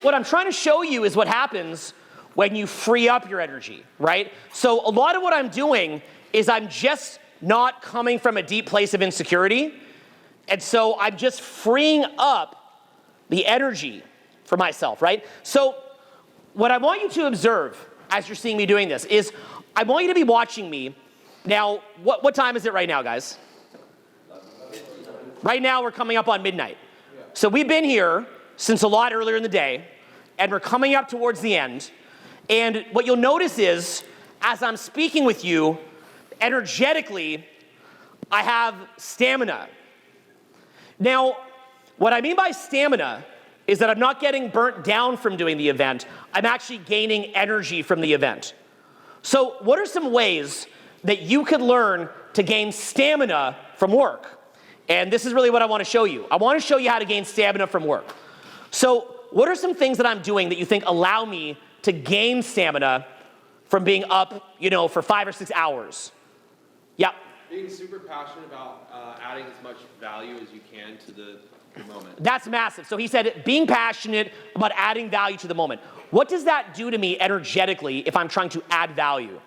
What I'm trying to show you is what happens when you free up your energy, right? So a lot of what I'm doing is I'm just not coming from a deep place of insecurity. And so I'm just freeing up the energy for myself, right? So what I want you to observe as you're seeing me doing this is I want you to be watching me. Now, what time is it right now, guys? Right now we're coming up on midnight. So we've been here since a lot earlier in the day, and we're coming up towards the end. And what you'll notice is, as I'm speaking with you, energetically, I have stamina. Now, what I mean by stamina is that I'm not getting burnt down from doing the event. I'm actually gaining energy from the event. So what are some ways that you could learn to gain stamina from work? And this is really what I want to show you. I want to show you how to gain stamina from work. So what are some things that I'm doing that you think allow me to gain stamina from being up, for 5 or 6 hours? Yeah. Being super passionate about adding as much value as you can to the moment. That's massive. So he said being passionate about adding value to the moment. What does that do to me energetically if I'm trying to add value?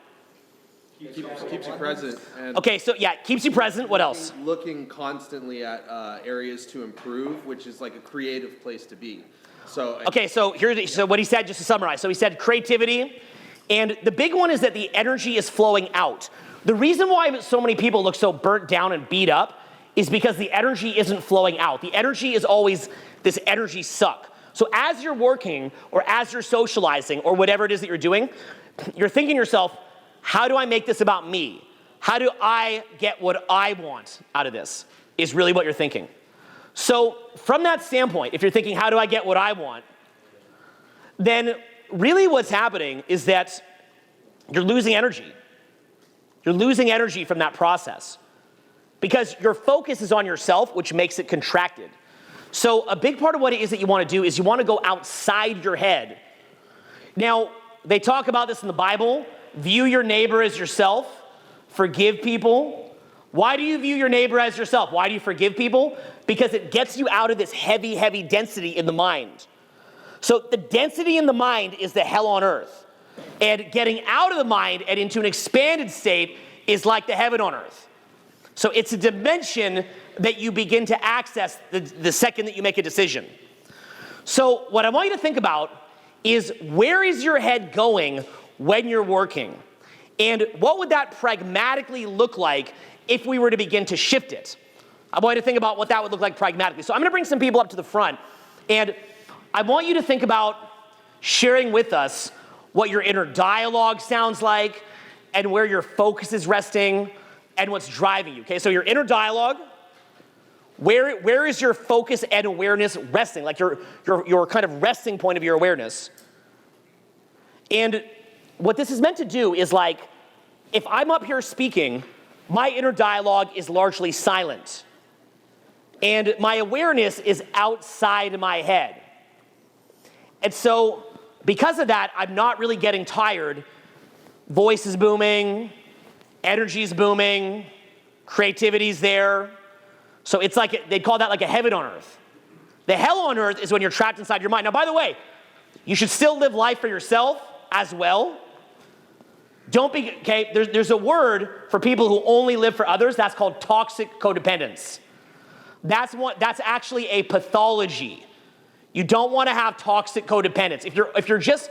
Keeps you present. And Okay, so yeah, keeps you present. What else? Looking constantly at areas to improve, which is like a creative place to be. So Okay, so so what he said, just to summarize. So he said creativity, and the big one is that the energy is flowing out. The reason why so many people look so burnt down and beat up is because the energy isn't flowing out. The energy is always this energy suck. So as you're working or as you're socializing or whatever it is that you're doing, you're thinking to yourself, how do I make this about me? How do I get what I want out of this? Is really what you're thinking. So from that standpoint, if you're thinking, how do I get what I want? Then really what's happening is that you're losing energy. You're losing energy from that process because your focus is on yourself, which makes it contracted. So a big part of what it is that you want to do is you want to go outside your head. Now, they talk about this in the Bible. View your neighbor as yourself. Forgive people. Why do you view your neighbor as yourself? Why do you forgive people? Because it gets you out of this heavy, heavy density in the mind. So the density in the mind is the hell on earth. And getting out of the mind and into an expanded state is like the heaven on earth. So it's a dimension that you begin to access the second that you make a decision. So what I want you to think about is, where is your head going when you're working? And what would that pragmatically look like if we were to begin to shift it? I want you to think about what that would look like pragmatically. So I'm going to bring some people up to the front, and I want you to think about sharing with us what your inner dialogue sounds like and where your focus is resting and what's driving you. Okay, so your inner dialogue, where is your focus and awareness resting? Like your kind of resting point of your awareness. And what this is meant to do is, like, if I'm up here speaking, my inner dialogue is largely silent. And my awareness is outside my head. And so because of that, I'm not really getting tired. Voice is booming, energy's booming, creativity's there. So it's like, they call that like a heaven on earth. The hell on earth is when you're trapped inside your mind. Now, by the way, you should still live life for yourself as well. Don't be, okay, there's a word for people who only live for others. That's called toxic codependence. That's actually a pathology. You don't want to have toxic codependence. If you're just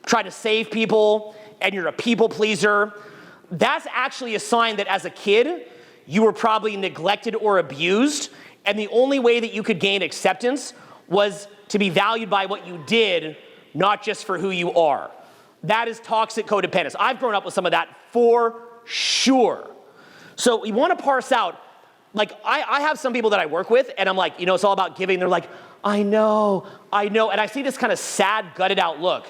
trying to save people and you're a people pleaser, that's actually a sign that as a kid, you were probably neglected or abused, and the only way that you could gain acceptance was to be valued by what you did, not just for who you are. That is toxic codependence. I've grown up with some of that for sure. So we want to parse out, like, I have some people that I work with, and I'm like, it's all about giving. They're like, I know. And I see this kind of sad, gutted out look.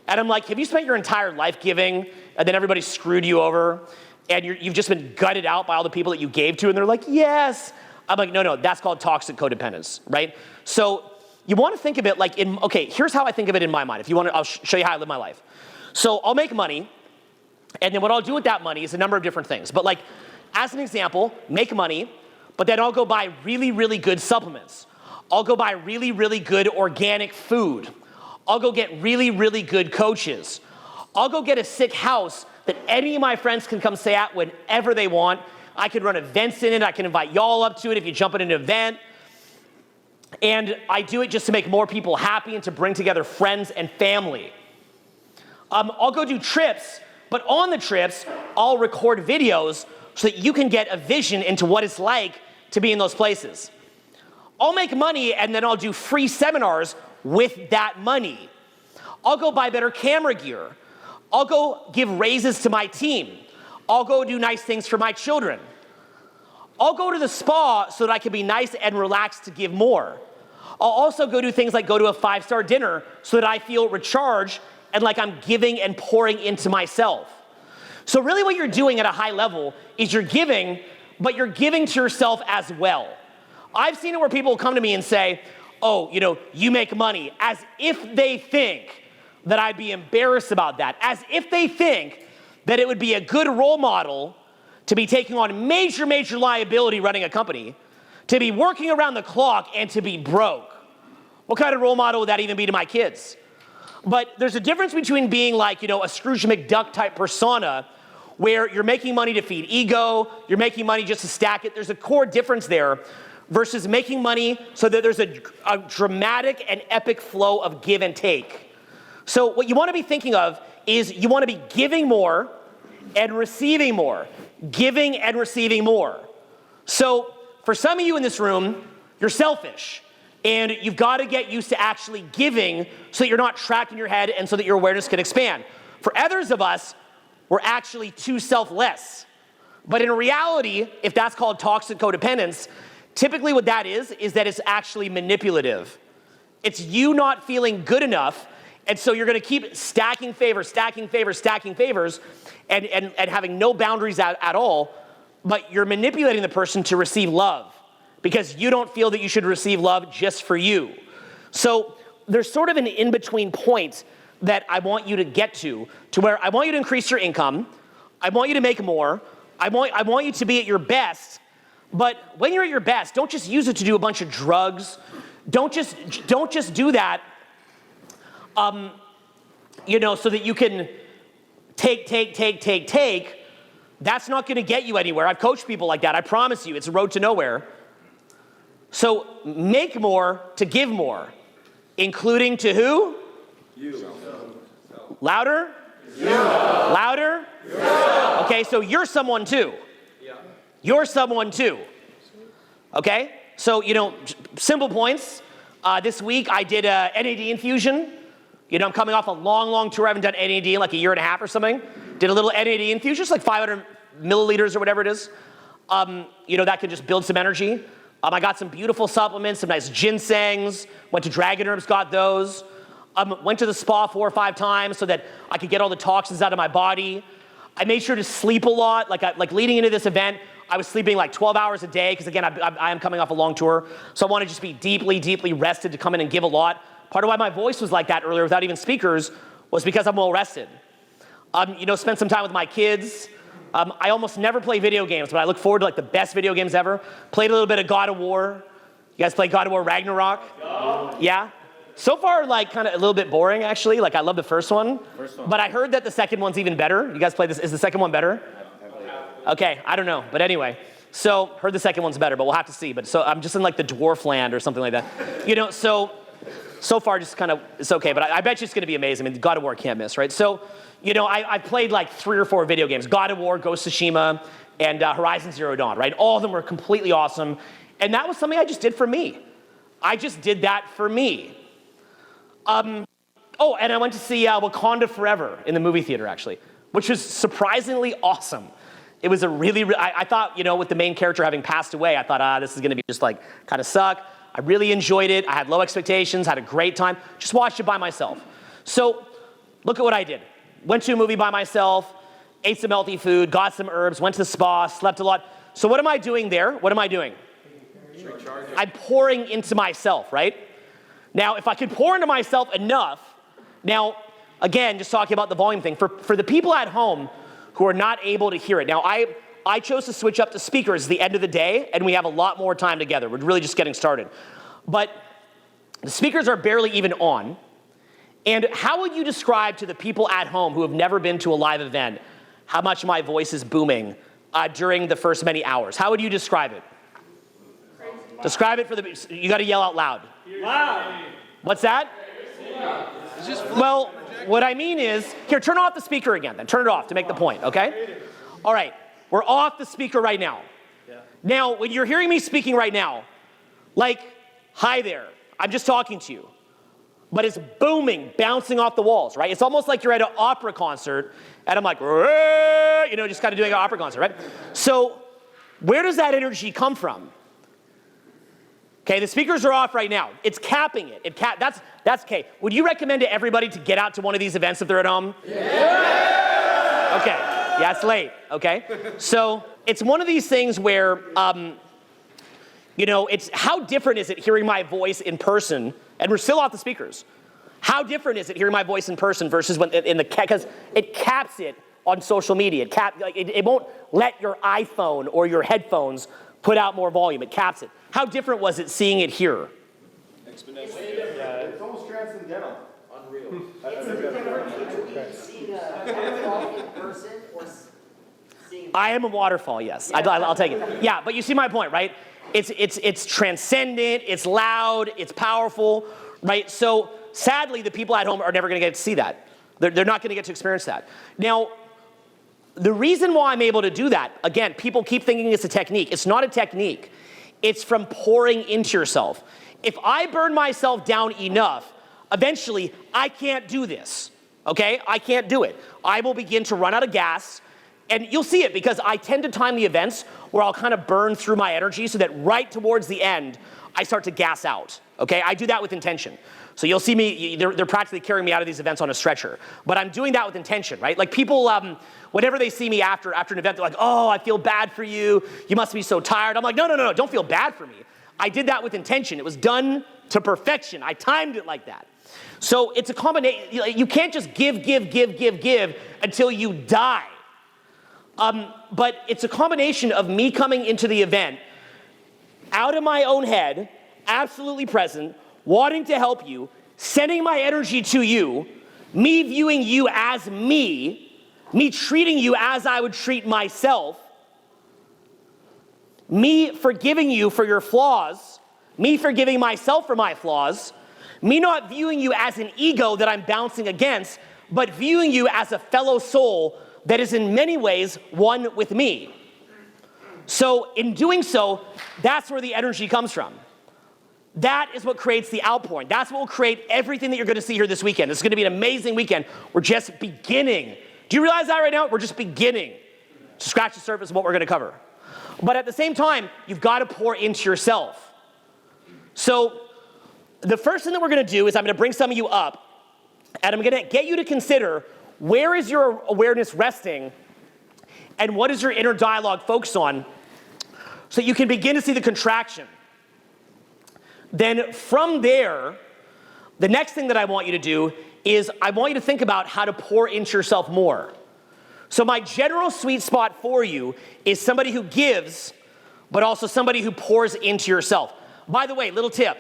And I'm like, have you spent your entire life giving, and then everybody screwed you over, and you've just been gutted out by all the people that you gave to? And they're like, yes. I'm like, no, that's called toxic codependence, right? So you want to think of it like here's how I think of it in my mind. If you want to, I'll show you how I live my life. So I'll make money, and then what I'll do with that money is a number of different things. But like, as an example, make money, but then I'll go buy really, really good supplements. I'll go buy really, really good organic food. I'll go get really, really good coaches. I'll go get a sick house that any of my friends can come stay at whenever they want. I can run events in it. I can invite y'all up to it if you jump in an event. And I do it just to make more people happy and to bring together friends and family. I'll go do trips, but on the trips, I'll record videos so that you can get a vision into what it's like to be in those places. I'll make money and then I'll do free seminars with that money. I'll go buy better camera gear. I'll go give raises to my team. I'll go do nice things for my children. I'll go to the spa so that I can be nice and relaxed to give more. I'll also go do things like go to a 5-star dinner so that I feel recharged and like I'm giving and pouring into myself. So really what you're doing at a high level is you're giving, but you're giving to yourself as well. I've seen it where people come to me and say, oh, you make money, as if they think that I'd be embarrassed about that, as if they think that it would be a good role model to be taking on major, major liability running a company, to be working around the clock and to be broke. What kind of role model would that even be to my kids? But there's a difference between being like, a Scrooge McDuck type persona where you're making money to feed ego, you're making money just to stack it. There's a core difference there versus making money so that there's a dramatic and epic flow of give and take. So what you want to be thinking of is you want to be giving more and receiving more. Giving and receiving more. So for some of you in this room, you're selfish. And you've got to get used to actually giving so that you're not trapped in your head and so that your awareness can expand. For others of us, we're actually too selfless. But in reality, if that's called toxic codependence, typically what that is that it's actually manipulative. It's you not feeling good enough, and so you're going to keep stacking favors, and having no boundaries at all, but you're manipulating the person to receive love because you don't feel that you should receive love just for you. So there's sort of an in-between point that I want you to get to where I want you to increase your income, I want you to make more, I want you to be at your best, but when you're at your best, don't just use it to do a bunch of drugs. Don't just do that, so that you can take. That's not going to get you anywhere. I've coached people like that. I promise you, it's a road to nowhere. So make more to give more, including to who? You. Louder? You. Louder? You. Okay, so you're someone too. Yeah. You're someone too. Okay? So, simple points. This week I did a NAD infusion. I'm coming off a long tour. I haven't done NAD in like a year and a half or something. Did a little NAD infusion, just like 500 milliliters or whatever it is. That can just build some energy. I got some beautiful supplements, some nice ginsengs. Went to Dragon Herbs, got those. Went to the spa 4 or 5 times so that I could get all the toxins out of my body. I made sure to sleep a lot. Like leading into this event, I was sleeping like 12 hours a day because, again, I am coming off a long tour. So I want to just be deeply, deeply rested to come in and give a lot. Part of why my voice was like that earlier without even speakers was because I'm well rested. Spent some time with my kids. I almost never play video games, but I look forward to like the best video games ever. Played a little bit of God of War. You guys play God of War Ragnarok? Yeah? So far, like kind of a little bit boring, actually. Like I love the first one. But I heard that the second one's even better. You guys play this? Is the second one better? Okay, I don't know. But anyway, so heard the second one's better, but we'll have to see. But so I'm just in like the dwarf land or something like that. So far just kind of, it's okay. But I bet you it's going to be amazing. I mean, God of War can't miss, right? So, I played like 3 or 4 video games. God of War, Ghost of Tsushima, and Horizon Zero Dawn, right? All of them were completely awesome. And that was something I just did for me. I just did that for me. And I went to see Wakanda Forever in the movie theater, actually, which was surprisingly awesome. It was I thought, with the main character having passed away, I thought, this is going to be just like kind of suck. I really enjoyed it. I had low expectations, had a great time. Just watched it by myself. So look at what I did. Went to a movie by myself, ate some healthy food, got some herbs, went to the spa, slept a lot. So what am I doing there? What am I doing? I'm pouring into myself, right? Now, if I could pour into myself enough, now, again, just talking about the volume thing, for the people at home who are not able to hear it. Now, I chose to switch up to speakers at the end of the day, and we have a lot more time together. We're really just getting started. But the speakers are barely even on, And how would you describe to the people at home who have never been to a live event how much my voice is booming during the first many hours? How would you describe it? Describe it for the, you got to yell out loud. Loud. What's that? Well, what I mean is, here, turn off the speaker again then. Turn it off to make the point, okay? All right, we're off the speaker right now. Now, when you're hearing me speaking right now, like, hi there, I'm just talking to you. But it's booming, bouncing off the walls, right? It's almost like you're at an opera concert, and I'm like, you know, just kind of doing an opera concert, right? So where does that energy come from? Okay, the speakers are off right now. It's capping it. That's okay. Would you recommend to everybody to get out to one of these events if they're at home? Yeah! Okay, yeah, it's late, okay? So it's one of these things where, you know, it's how different is it hearing my voice in person, and we're still off the speakers. How different is it hearing my voice in person versus when in the, because it caps it on social media. It won't let your iPhone or your headphones put out more volume. It caps it. How different was it seeing it here? Exponentially. It's almost transcendental. Unreal. It's a difference between seeing a waterfall in person or seeing. I am a waterfall, yes. I'll take it. Yeah, but you see my point, right? It's transcendent, it's loud, it's powerful, right? So sadly, the people at home are never going to get to see that. They're not going to get to experience that. Now, the reason why I'm able to do that, again, people keep thinking it's a technique. It's not a technique. It's from pouring into yourself. If I burn myself down enough, eventually I can't do this, okay? I can't do it. I will begin to run out of gas, and you'll see it because I tend to time the events where I'll kind of burn through my energy so that right towards the end, I start to gas out, okay? I do that with intention. So you'll see me, they're practically carrying me out of these events on a stretcher. But I'm doing that with intention, right? Like people, whenever they see me after an event, they're like, oh, I feel bad for you. You must be so tired. I'm like, no, don't feel bad for me. I did that with intention. It was done to perfection. I timed it like that. So it's a combination. You can't just give until you die. But it's a combination of me coming into the event out of my own head, absolutely present, wanting to help you, sending my energy to you, me viewing you as me treating you as I would treat myself, me forgiving you for your flaws, me forgiving myself for my flaws, me not viewing you as an ego that I'm bouncing against, but viewing you as a fellow soul that is in many ways one with me. So in doing so, that's where the energy comes from. That is what creates the outpouring. That's what will create everything that you're going to see here this weekend. It's going to be an amazing weekend. We're just beginning. Do you realize that right now? We're just beginning to scratch the surface of what we're going to cover. But at the same time, you've got to pour into yourself. So the first thing that we're going to do is I'm going to bring some of you up, and I'm going to get you to consider where is your awareness resting and what is your inner dialogue focused on so you can begin to see the contraction. Then from there, the next thing that I want you to do is I want you to think about how to pour into yourself more. So my general sweet spot for you is somebody who gives, but also somebody who pours into yourself. By the way, little tip.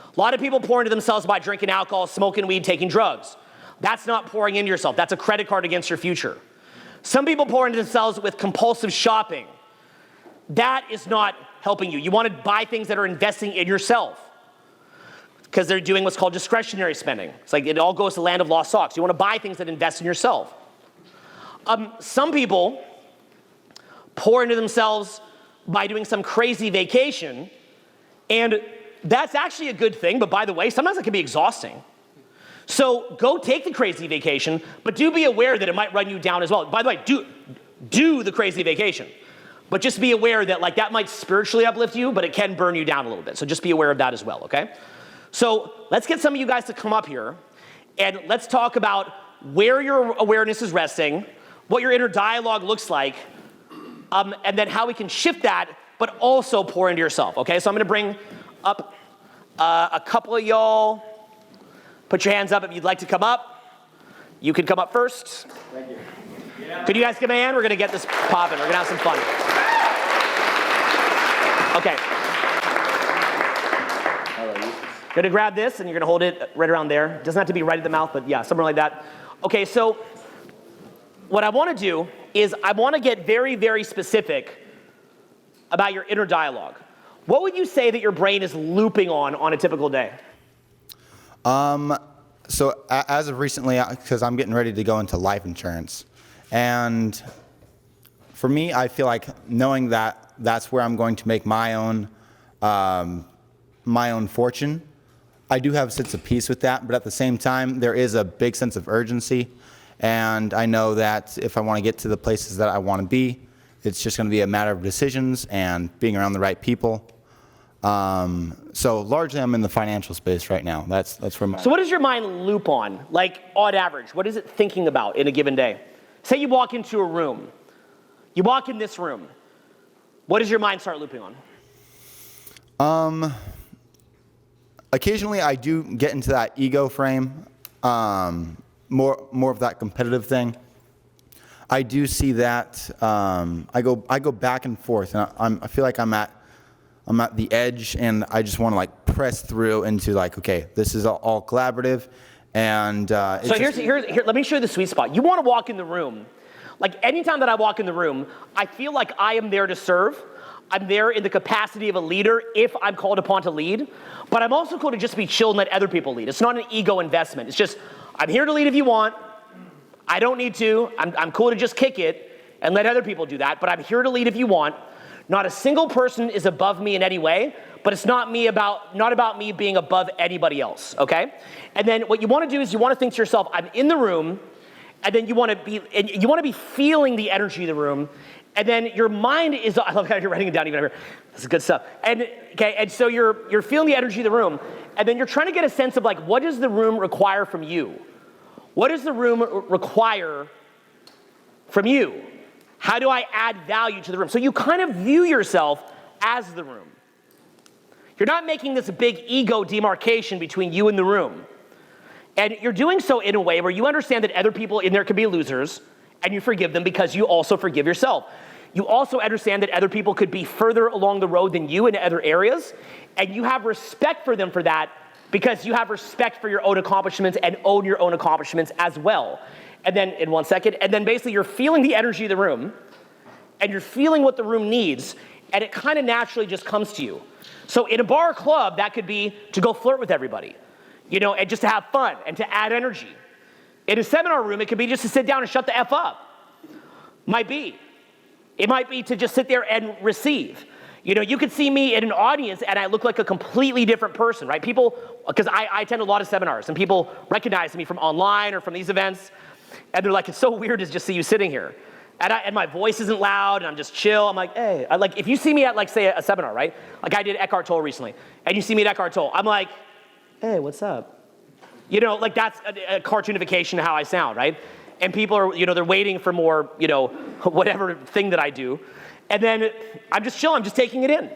A lot of people pour into themselves by drinking alcohol, smoking weed, taking drugs. That's not pouring into yourself. That's a credit card against your future. Some people pour into themselves with compulsive shopping. That is not helping you. You want to buy things that are investing in yourself because they're doing what's called discretionary spending. It's like it all goes to the land of lost socks. You want to buy things that invest in yourself. Some people pour into themselves by doing some crazy vacation, and that's actually a good thing, but by the way, sometimes it can be exhausting. So go take the crazy vacation, but do be aware that it might run you down as well. By the way, do the crazy vacation. But just be aware that like that might spiritually uplift you, but it can burn you down a little bit. So just be aware of that as well, okay? So let's get some of you guys to come up here, and let's talk about where your awareness is resting, what your inner dialogue looks like, and then how we can shift that, but also pour into yourself, okay? So I'm gonna bring up a couple of y'all. Put your hands up if you'd like to come up. You can come up first. Thank you. Could you guys give me a hand? We're gonna get this popping. We're gonna have some fun. Okay. gonna grab this and you're gonna hold it right around there. It doesn't have to be right at the mouth, but yeah, somewhere like that. Okay, so what I wanna do is I wanna get very, very specific about your inner dialogue. What would you say that your brain is looping on a typical day? So as of recently, because I'm getting ready to go into life insurance, and for me, I feel like knowing that that's where I'm going to make my own fortune, I do have a sense of peace with that, but at the same time, there is a big sense of urgency, and I know that if I want to get to the places that I want to be, it's just going to be a matter of decisions and being around the right people. So largely I'm in the financial space right now. That's where my... So what does your mind loop on? Like on average, what is it thinking about in a given day? Say you walk into a room. You walk in this room. What does your mind start looping on? Occasionally I do get into that ego frame, more of that competitive thing. I do see that, I go back and forth, and I feel like I'm at the edge, and I just want to like press through into like, okay, this is all collaborative, and so here, let me show you the sweet spot. You want to walk in the room. Like anytime that I walk in the room, I feel like I am there to serve. I'm there in the capacity of a leader if I'm called upon to lead, but I'm also called to just be chill and let other people lead. It's not an ego investment. It's just, I'm here to lead if you want. I don't need to. I'm cool to just kick it and let other people do that, but I'm here to lead if you want. Not a single person is above me in any way, but it's not about me being above anybody else, okay? And then what you want to do is you want to think to yourself, I'm in the room, and then you want to be feeling the energy of the room, and then your mind is, I love how you're writing it down even here. This is good stuff. And so you're feeling the energy of the room, and then you're trying to get a sense of like, what does the room require from you? What does the room require from you? How do I add value to the room? So you kind of view yourself as the room. You're not making this big ego demarcation between you and the room. And you're doing so in a way where you understand that other people in there could be losers, and you forgive them because you also forgive yourself. You also understand that other people could be further along the road than you in other areas, and you have respect for them for that because you have respect for your own accomplishments and own your own accomplishments as well. And then in 1 second, and then basically you're feeling the energy of the room, and you're feeling what the room needs, and it kind of naturally just comes to you. So in a bar or club, that could be to go flirt with everybody, and just to have fun and to add energy. In a seminar room, it could be just to sit down and shut the F up. It might be to just sit there and receive. You could see me in an audience and I look like a completely different person, right? People, because I attend a lot of seminars and people recognize me from online or from these events, and they're like, it's so weird to just see you sitting here. And my voice isn't loud and I'm just chill. I'm like, hey, if you see me at like, say a seminar, right? Like I did Eckhart Tolle recently, and you see me at Eckhart Tolle, I'm like, hey, what's up? That's a cartoonification of how I sound, right? And people are, they're waiting for more, whatever thing that I do. And then I'm just chilling, I'm just taking it in,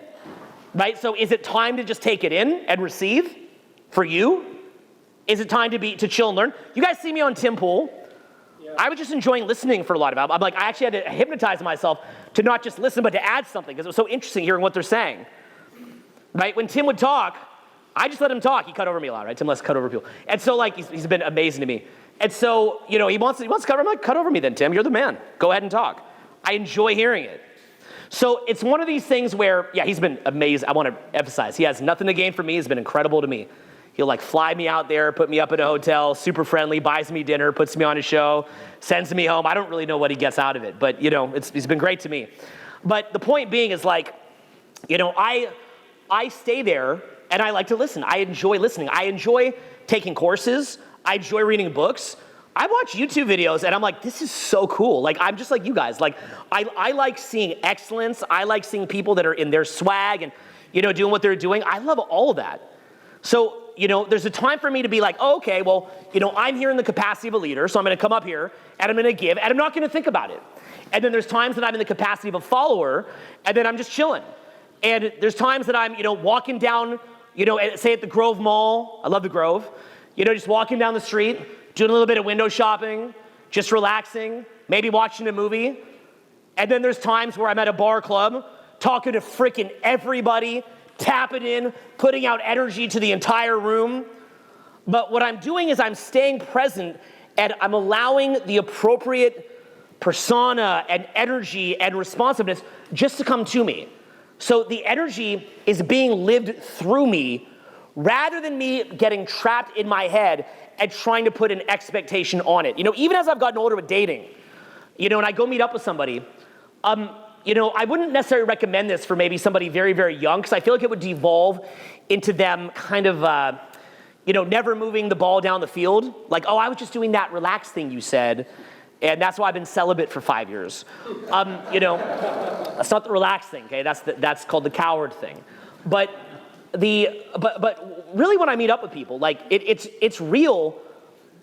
right? So is it time to just take it in and receive for you? Is it time to chill and learn? You guys see me on Tim Pool. Yeah. I was just enjoying listening for a lot of it. I'm like, I actually had to hypnotize myself to not just listen, but to add something, because it was so interesting hearing what they're saying, right? When Tim would talk, I just let him talk. He cut over me a lot, right? Tim lets cut over people. And so he's been amazing to me. And so, he wants to cut over. I'm like, cut over me then, Tim. You're the man. Go ahead and talk. I enjoy hearing it. So it's one of these things where, he's been amazing. I want to emphasize, he has nothing to gain from me. He's been incredible to me. He'll fly me out there, put me up at a hotel, super friendly, buys me dinner, puts me on a show, sends me home. I don't really know what he gets out of it, but he's been great to me. But the point being is I stay there and I like to listen. I enjoy listening. I enjoy taking courses. I enjoy reading books. I watch YouTube videos and I'm like, this is so cool. I'm just like you guys. I like seeing excellence. I like seeing people that are in their swag and, doing what they're doing. I love all of that. So, there's a time for me to be like, oh, okay, well, I'm here in the capacity of a leader, so I'm going to come up here and I'm going to give and I'm not going to think about it. And then there's times that I'm in the capacity of a follower and then I'm just chilling. And there's times that I'm, walking down, say at the Grove Mall. I love the Grove. Just walking down the street, doing a little bit of window shopping, just relaxing, maybe watching a movie. And then there's times where I'm at a bar or club talking to freaking everybody, tapping in, putting out energy to the entire room. But what I'm doing is I'm staying present and I'm allowing the appropriate persona and energy and responsiveness just to come to me. So the energy is being lived through me rather than me getting trapped in my head and trying to put an expectation on it. You know, even as I've gotten older with dating, you know, and I go meet up with somebody, you know, I wouldn't necessarily recommend this for maybe somebody very, very young, because I feel like it would devolve into them kind of, you know, never moving the ball down the field. Like, oh, I was just doing that relaxed thing you said, and that's why I've been celibate for 5 years. You know, that's not the relaxed thing, okay? That's called the coward thing. But really when I meet up with people, like, it's real.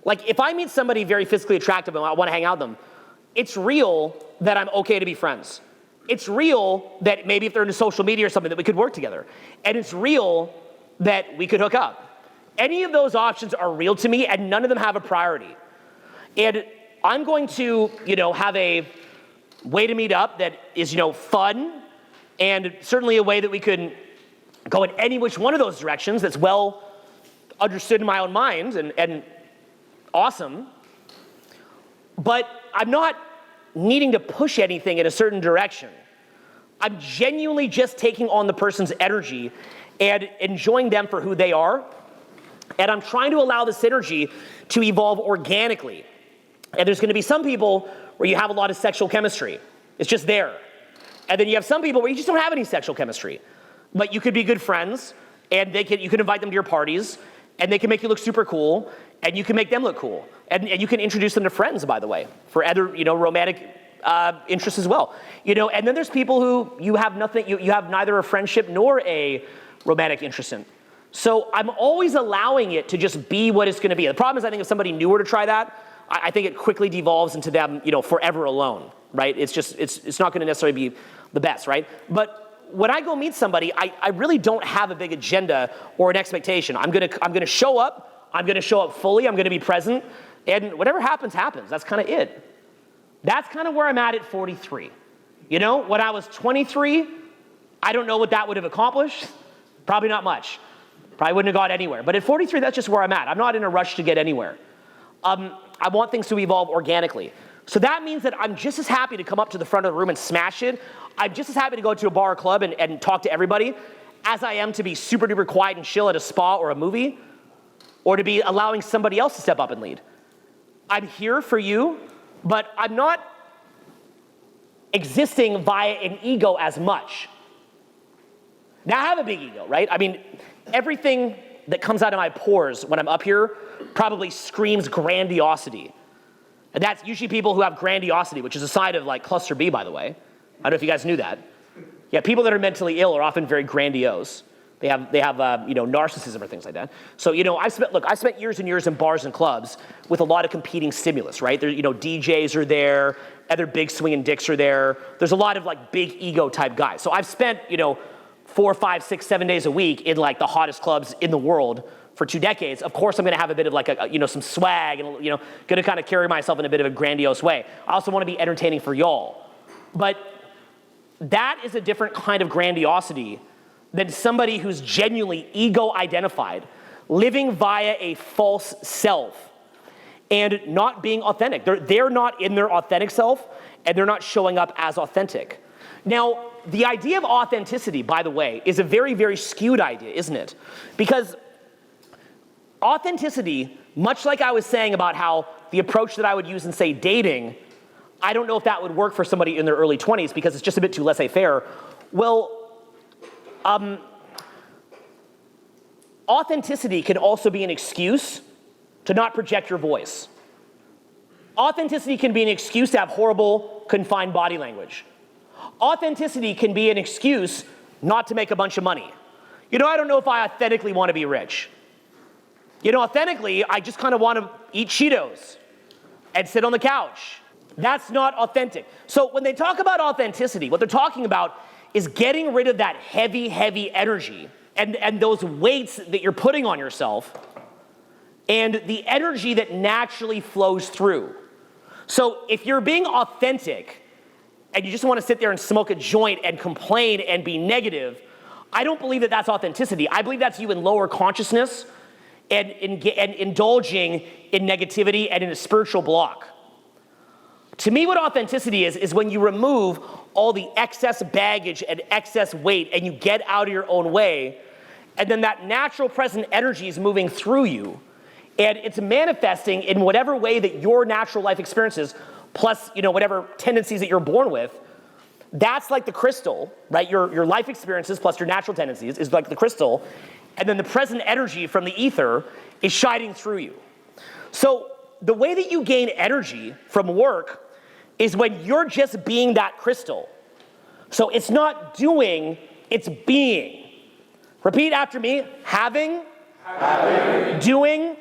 Like, if I meet somebody very physically attractive and I want to hang out with them, it's real that I'm okay to be friends. It's real that maybe if they're into social media or something that we could work together. And it's real that we could hook up. Any of those options are real to me, and none of them have a priority. And I'm going to, you know, have a way to meet up that is, you know, fun, and certainly a way that we could go in any which one of those directions that's well understood in my own mind and awesome. But I'm not needing to push anything in a certain direction. I'm genuinely just taking on the person's energy and enjoying them for who they are. And I'm trying to allow this energy to evolve organically. And there's going to be some people where you have a lot of sexual chemistry. It's just there. And then you have some people where you just don't have any sexual chemistry. But you could be good friends, and you can invite them to your parties, and they can make you look super cool, and you can make them look cool. And you can introduce them to friends, by the way, for other, you know, romantic interests as well. You know, and then there's people who you have nothing, you have neither a friendship nor a romantic interest in. So I'm always allowing it to just be what it's going to be. The problem is, I think if somebody knew where to try that, I think it quickly devolves into them, you know, forever alone, right? It's just, it's not going to necessarily be the best, right? But when I go meet somebody, I really don't have a big agenda or an expectation. I'm gonna show up. I'm gonna show up fully. I'm gonna be present, and whatever happens, happens. That's kind of it. That's kind of where I'm at 43. You know, when I was 23, I don't know what that would have accomplished. Probably not much. Probably wouldn't have got anywhere. But at 43, that's just where I'm at. I'm not in a rush to get anywhere. I want things to evolve organically. So that means that I'm just as happy to come up to the front of the room and smash it. I'm just as happy to go to a bar or club and talk to everybody as I am to be super duper quiet and chill at a spa or a movie, or to be allowing somebody else to step up and lead. I'm here for you, but I'm not existing via an ego as much. Now I have a big ego, right? I mean, everything that comes out of my pores when I'm up here probably screams grandiosity. And that's usually people who have grandiosity, which is a side of like cluster B, by the way. I don't know if you guys knew that. Yeah, people that are mentally ill are often very grandiose. They have you know, narcissism or things like that. So, you know, I spent years and years in bars and clubs with a lot of competing stimulus, right? There, you know, DJs are there, other big swinging dicks are there. There's a lot of like big ego type guys. So I've spent, you know, 4, 5, 6, 7 days a week in like the hottest clubs in the world for 2 decades. Of course, I'm going to have a bit of like you know, some swag and, you know, going to kind of carry myself in a bit of a grandiose way. I also want to be entertaining for y'all. But that is a different kind of grandiosity than somebody who's genuinely ego identified, living via a false self and not being authentic. They're not in their authentic self, and they're not showing up as authentic. Now, the idea of authenticity, by the way, is a very, very skewed idea, isn't it? Because authenticity, much like I was saying about how the approach that I would use in, say, dating, I don't know if that would work for somebody in their early 20s because it's just a bit too laissez-faire. Well, authenticity can also be an excuse to not project your voice. Authenticity can be an excuse to have horrible, confined body language. Authenticity can be an excuse not to make a bunch of money. You know, I don't know if I authentically want to be rich. You know, authentically, I just kind of want to eat Cheetos and sit on the couch. That's not authentic. So when they talk about authenticity, what they're talking about is getting rid of that heavy, heavy energy and those weights that you're putting on yourself and the energy that naturally flows through. So if you're being authentic and you just want to sit there and smoke a joint and complain and be negative, I don't believe that that's authenticity. I believe that's you in lower consciousness and indulging in negativity and in a spiritual block. To me, what authenticity is when you remove all the excess baggage and excess weight and you get out of your own way, and then that natural present energy is moving through you, and it's manifesting in whatever way that your natural life experiences, plus, whatever tendencies that you're born with. That's like the crystal, right? Your life experiences plus your natural tendencies is like the crystal, and then the present energy from the ether is shining through you. So the way that you gain energy from work is when you're just being that crystal. So it's not doing, it's being. Repeat after me. Having, doing,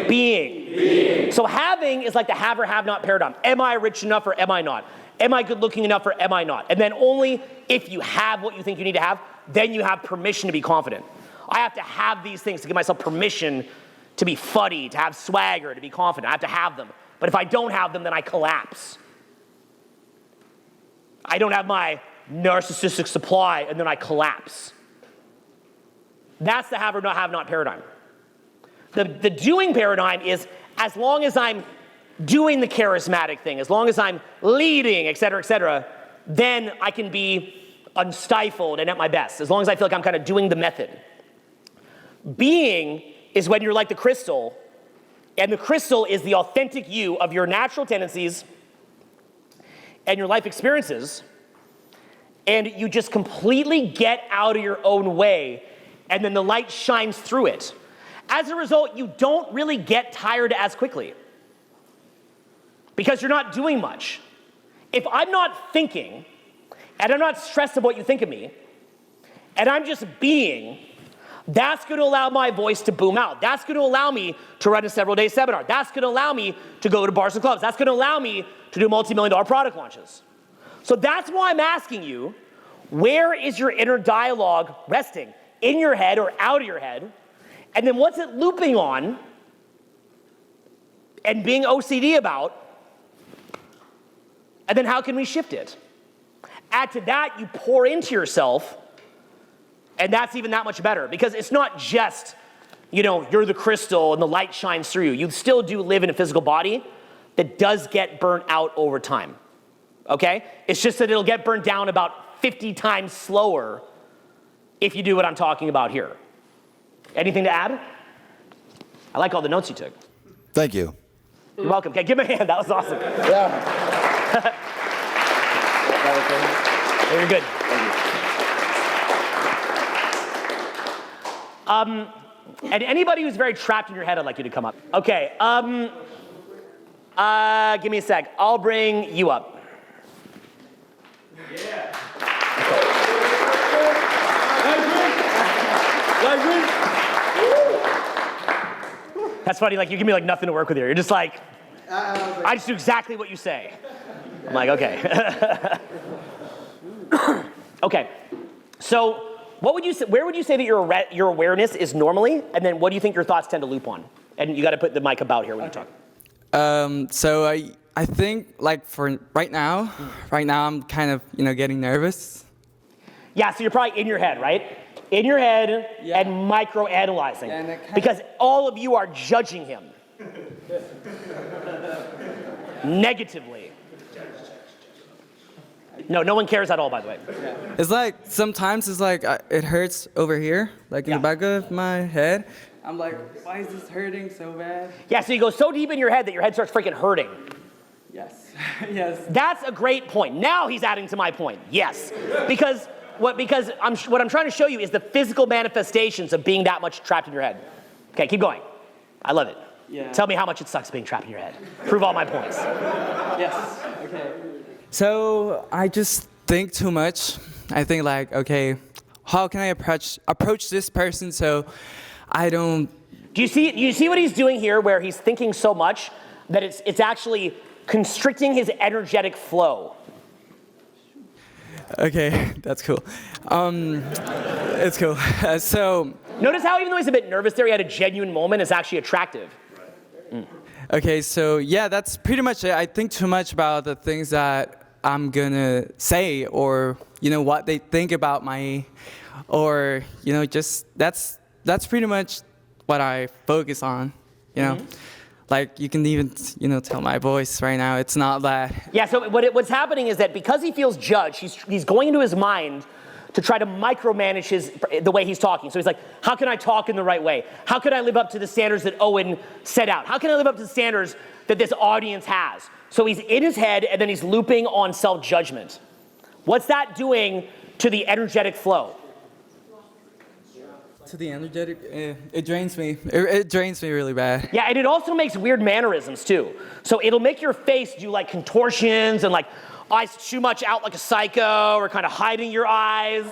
being. So having is like the have or have not paradigm. Am I rich enough or am I not? Am I good looking enough or am I not? And then only if you have what you think you need to have, then you have permission to be confident. I have to have these things to give myself permission to be fuddy, to have swagger, to be confident. I have to have them. But if I don't have them, then I collapse. I don't have my narcissistic supply, and then I collapse. That's the have or not have not paradigm. The doing paradigm is as long as I'm doing the charismatic thing, as long as I'm leading, et cetera, then I can be unstifled and at my best, as long as I feel like I'm kind of doing the method. Being is when you're like the crystal, and the crystal is the authentic you of your natural tendencies and your life experiences, and you just completely get out of your own way, and then the light shines through it. As a result, you don't really get tired as quickly because you're not doing much. If I'm not thinking, and I'm not stressed about what you think of me, and I'm just being, that's going to allow my voice to boom out. That's going to allow me to run a several-day seminar. That's going to allow me to go to bars and clubs. That's going to allow me to do multi-million-dollar product launches. So that's why I'm asking you, where is your inner dialogue resting? In your head or out of your head? And then what's it looping on and being OCD about? And then how can we shift it? Add to that, you pour into yourself, and that's even that much better, because it's not just, you're the crystal and the light shines through you. You still do live in a physical body that does get burnt out over time, okay? It's just that it'll get burnt down about 50 times slower if you do what I'm talking about here. Anything to add? I like all the notes you took. Thank you. You're welcome. Okay, give me a hand. That was awesome. Yeah. Very good. And anybody who's very trapped in your head, I'd like you to come up. Okay. Give me a sec. I'll bring you up. Yeah. That's funny. Like, you give me like nothing to work with here. You're just like, I just do exactly what you say. I'm like, okay. Okay. So, what would you say? Where would you say that your awareness is normally, and then what do you think your thoughts tend to loop on? And you got to put the mic about here when you talk. So I think like for right now I'm kind of getting nervous. Yeah. So you're probably in your head, right? In your head and micro-analyzing, because all of you are judging him negatively. No one cares at all, by the way. It's like sometimes it's like it hurts over here, like in the back of my head. I'm like, why is this hurting so bad? Yeah, so you go so deep in your head that your head starts freaking hurting. Yes. Yes. That's a great point. Now he's adding to my point. Yes, because what I'm trying to show you is the physical manifestations of being that much trapped in your head. Okay, keep going. I love it. Yeah. Tell me how much it sucks being trapped in your head. Prove all my points. Yes. Okay. So I just think too much. I think like, okay, how can I approach this person so I don't. Do you see what he's doing here, where he's thinking so much that it's actually constricting his energetic flow? Okay, that's cool. It's cool. So. Notice how even though he's a bit nervous there, he had a genuine moment. It's actually attractive. Okay, so yeah, that's pretty much it. I think too much about the things that I'm gonna say, or what they think about my or just that's pretty much what I focus on. Like you can even tell my voice right now. It's not that. Yeah. So what's happening is that because he feels judged, he's going into his mind to try to micromanage the way he's talking. So he's like, how can I talk in the right way? How can I live up to the standards that Owen set out? How can I live up to the standards that this audience has? So he's in his head, and then he's looping on self-judgment. What's that doing to the energetic flow? To the energetic, it drains me. It drains me really bad. Yeah, and it also makes weird mannerisms too. So it'll make your face do like contortions and like eyes too much out like a psycho, or kind of hiding your eyes.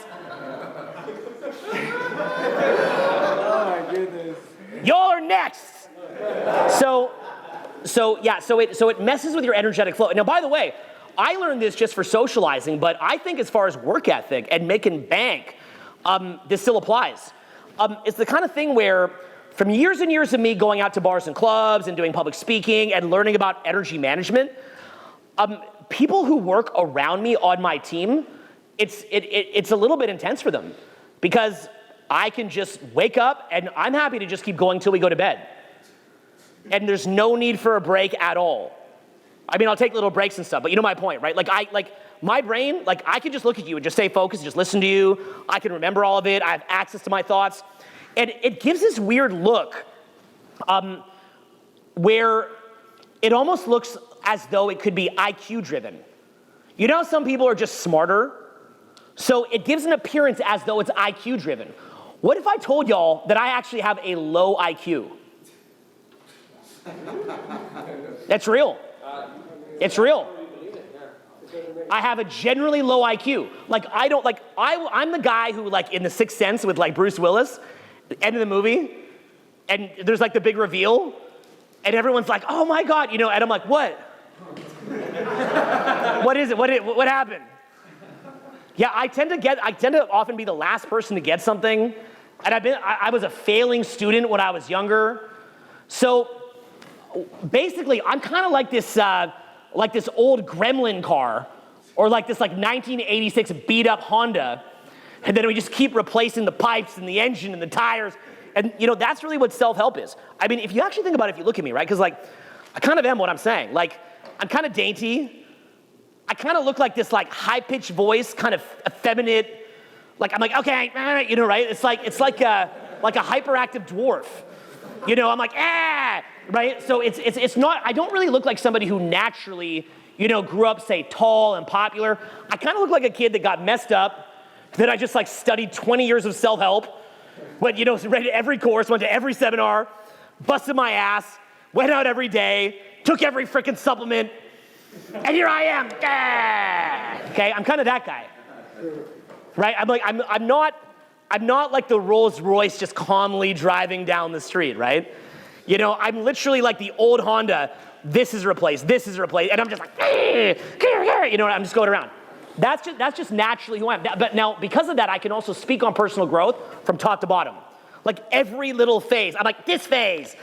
Oh my goodness. Y'all are next. So it messes with your energetic flow. Now, by the way, I learned this just for socializing, but I think as far as work ethic and making bank, this still applies. It's the kind of thing where from years and years of me going out to bars and clubs and doing public speaking and learning about energy management, people who work around me on my team, it's a little bit intense for them because I can just wake up and I'm happy to just keep going till we go to bed. And there's no need for a break at all. I mean, I'll take little breaks and stuff, but you know my point, right? Like my brain, like I can just look at you and just stay focused, just listen to you. I can remember all of it. I have access to my thoughts. And it gives this weird look where it almost looks as though it could be IQ driven. You know, some people are just smarter. So it gives an appearance as though it's IQ driven. What if I told y'all that I actually have a low IQ? That's real. It's real. I have a generally low IQ. I'm the guy who, like, in The Sixth Sense with, like, Bruce Willis, the end of the movie, and there's, like, the big reveal, and everyone's like, oh, my God, and I'm like, what? What is it? What happened? Yeah, I tend to often be the last person to get something, and I was a failing student when I was younger, so basically, I'm kind of like this old Gremlin car, or like this 1986 beat up Honda, and then we just keep replacing the pipes and the engine and the tires, and that's really what self-help is. I mean, if you actually think about it, if you look at me, right? Because I kind of am what I'm saying. Like, I'm kind of dainty. I kind of look like this high-pitched voice, kind of effeminate. Like I'm like, okay, right? It's like a hyperactive dwarf. I'm like, right? So it's not, I don't really look like somebody who naturally, grew up, say, tall and popular. I kind of look like a kid that got messed up, then I just studied 20 years of self-help, read every course, went to every seminar, busted my ass, went out every day, took every freaking supplement, and here I am. Okay, I'm kind of that guy, right? I'm not like the Rolls Royce just calmly driving down the street, right? I'm literally like the old Honda. This is replaced, and I'm just like, I'm just going around. That's just naturally who I am. But now, because of that, I can also speak on personal growth from top to bottom. Like every little phase, I'm like, this phase,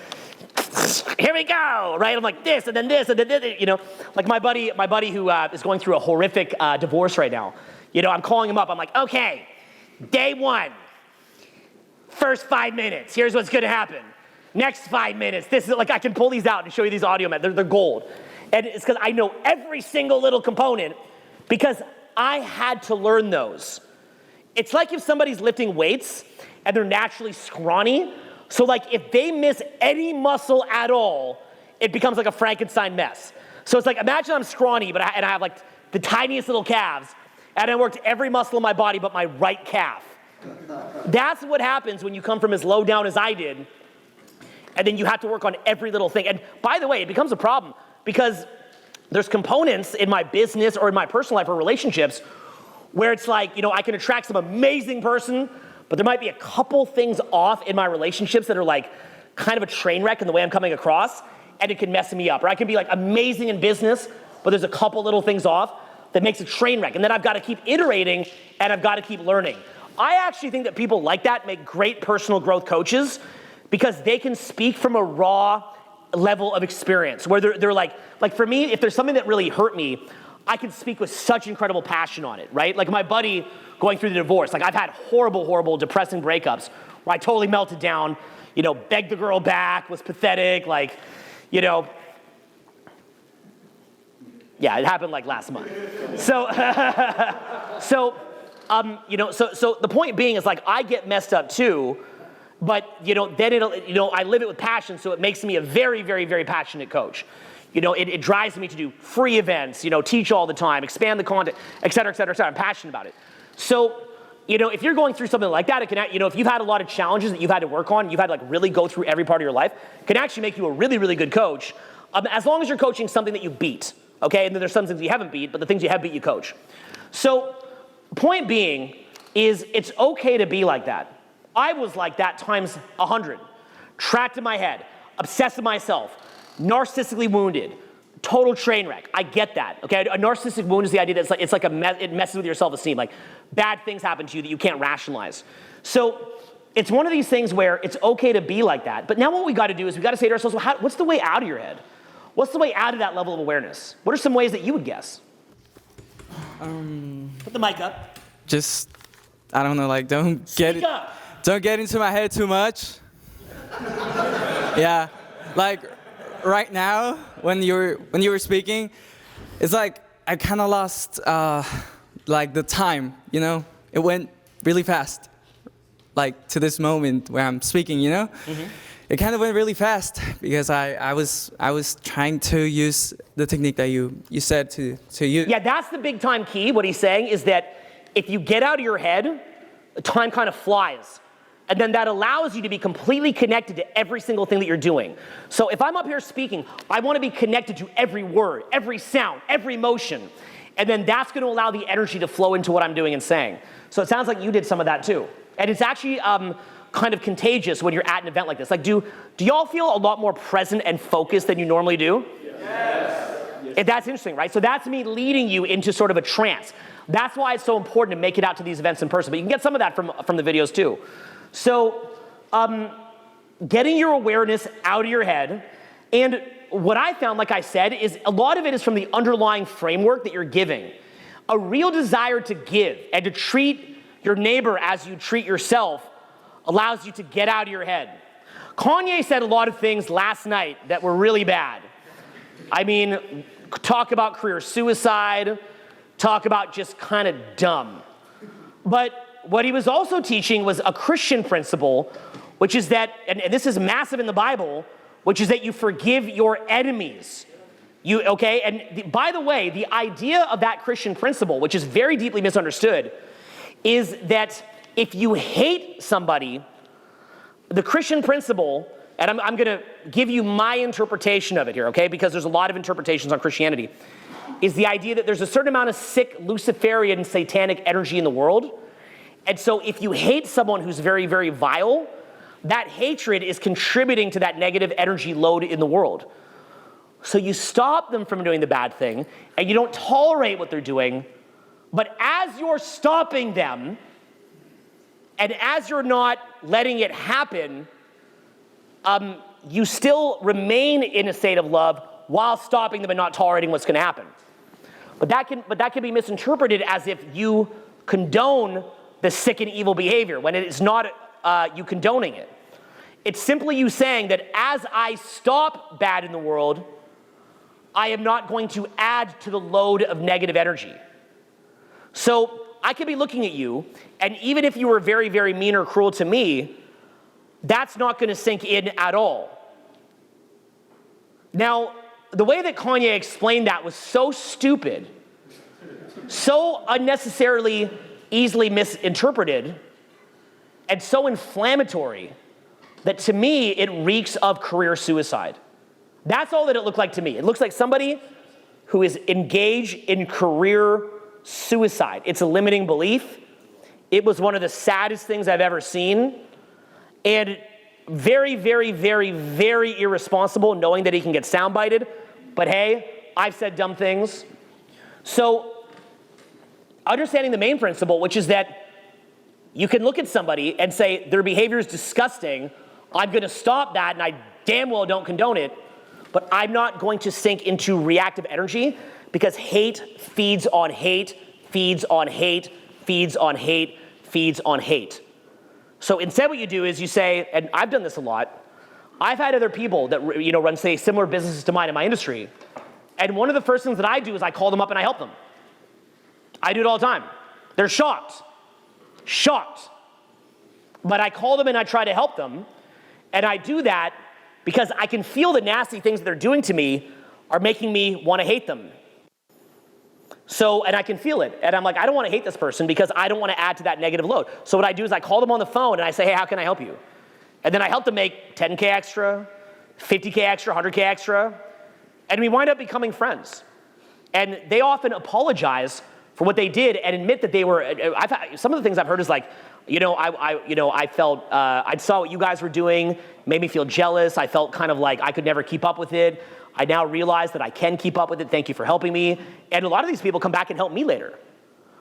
here we go, right? I'm like this, and then this, and then this, Like my buddy who is going through a horrific divorce right now. I'm calling him up. I'm like, okay, day one, first 5 minutes, here's what's gonna happen. Next 5 minutes, this is I can pull these out and show you these audio, they're gold. And it's because I know every single little component because I had to learn those. It's like if somebody's lifting weights and they're naturally scrawny, so if they miss any muscle at all, it becomes like a Frankenstein mess. So it's imagine I'm scrawny, but I have the tiniest little calves, and I worked every muscle in my body but my right calf. That's what happens when you come from as low down as I did, and then you have to work on every little thing. And by the way, it becomes a problem because there's components in my business or in my personal life or relationships where it's I can attract some amazing person, but there might be a couple things off in my relationships that are kind of a train wreck in the way I'm coming across, and it can mess me up. Or I can be amazing in business, but there's a couple little things off that makes a train wreck. And then I've got to keep iterating and I've got to keep learning. I actually think that people like that make great personal growth coaches because they can speak from a raw level of experience where they're like for me, if there's something that really hurt me, I can speak with such incredible passion on it, right? Like my buddy going through the divorce, like I've had horrible, depressing breakups where I totally melted down, begged the girl back, was pathetic, like, yeah, it happened like last month. So, so the point being is like I get messed up too, but then I live it with passion, so it makes me a very, very, very passionate coach. It drives me to do free events, teach all the time, expand the content, et cetera, et cetera, et cetera. I'm passionate about it. So, if you're going through something like that, it can, if you've had a lot of challenges that you've had to work on, you've had to like really go through every part of your life, it can actually make you a really, really good coach, as long as you're coaching something that you beat, okay? And then there's some things you haven't beat, but the things you have beat, you coach. So, point being is it's okay to be like that. I was like that times 100, trapped in my head, obsessed with myself, narcissistically wounded, total train wreck. I get that, okay? A narcissistic wound is the idea that it messes with your self-esteem. Like bad things happen to you that you can't rationalize. So it's one of these things where it's okay to be like that. But now what we got to do is we got to say to ourselves, well, what's the way out of your head? What's the way out of that level of awareness? What are some ways that you would guess? Put the mic up. Just, I don't know, like don't get into my head too much. Yeah, like right now when you were speaking, it's like I kind of lost like the time. It went really fast, like to this moment where I'm speaking. Mm-hmm. It kind of went really fast because I was trying to use the technique that you said to use. Yeah, that's the big time key. What he's saying is that if you get out of your head, time kind of flies. And then that allows you to be completely connected to every single thing that you're doing. So if I'm up here speaking, I want to be connected to every word, every sound, every motion. And then that's going to allow the energy to flow into what I'm doing and saying. So it sounds like you did some of that too. And it's actually kind of contagious when you're at an event like this. Like, do y'all feel a lot more present and focused than you normally do? Yes. And that's interesting, right? So that's me leading you into sort of a trance. That's why it's so important to make it out to these events in person. But you can get some of that from the videos too. So getting your awareness out of your head, and what I found, like I said, is a lot of it is from the underlying framework that you're giving. A real desire to give and to treat your neighbor as you treat yourself allows you to get out of your head. Kanye said a lot of things last night that were really bad. I mean, talk about career suicide, talk about just kind of dumb. But what he was also teaching was a Christian principle, which is that, and this is massive in the Bible, which is that you forgive your enemies. And by the way, the idea of that Christian principle, which is very deeply misunderstood, is that if you hate somebody, the Christian principle, and I'm going to give you my interpretation of it here, okay, because there's a lot of interpretations on Christianity, is the idea that there's a certain amount of sick Luciferian satanic energy in the world. And so if you hate someone who's very, very vile, that hatred is contributing to that negative energy load in the world. So you stop them from doing the bad thing, and you don't tolerate what they're doing, but as you're stopping them, and as you're not letting it happen, you still remain in a state of love while stopping them and not tolerating what's going to happen. But that can be misinterpreted as if you condone the sick and evil behavior when it is not you condoning it. It's simply you saying that as I stop bad in the world, I am not going to add to the load of negative energy. So I could be looking at you, and even if you were very, very mean or cruel to me, that's not going to sink in at all. Now, the way that Kanye explained that was so stupid, so unnecessarily easily misinterpreted, and so inflammatory that to me it reeks of career suicide. That's all that it looked like to me. It looks like somebody who is engaged in career suicide. It's a limiting belief. It was one of the saddest things I've ever seen. And very, very, very, very irresponsible, knowing that he can get soundbited. But hey, I've said dumb things. So understanding the main principle, which is that you can look at somebody and say, their behavior is disgusting. I'm going to stop that, and I damn well don't condone it. but I'm not going to sink into reactive energy because hate feeds on hate, feeds on hate, feeds on hate, feeds on hate. So instead what you do is you say, and I've done this a lot, I've had other people that run, say, similar businesses to mine in my industry, and one of the first things that I do is I call them up and I help them. I do it all the time. They're shocked. But I call them and I try to help them, and I do that because I can feel the nasty things that they're doing to me are making me want to hate them. So, and I can feel it, and I'm like, I don't want to hate this person because I don't want to add to that negative load. So what I do is I call them on the phone and I say, hey, how can I help you? And then I help them make 10K extra, 50K extra, 100K extra, and we wind up becoming friends. And they often apologize for what they did and admit that they were, some of the things I've heard is like, I felt, I saw what you guys were doing, made me feel jealous. I felt kind of like I could never keep up with it. I now realize that I can keep up with it. Thank you for helping me. And a lot of these people come back and help me later.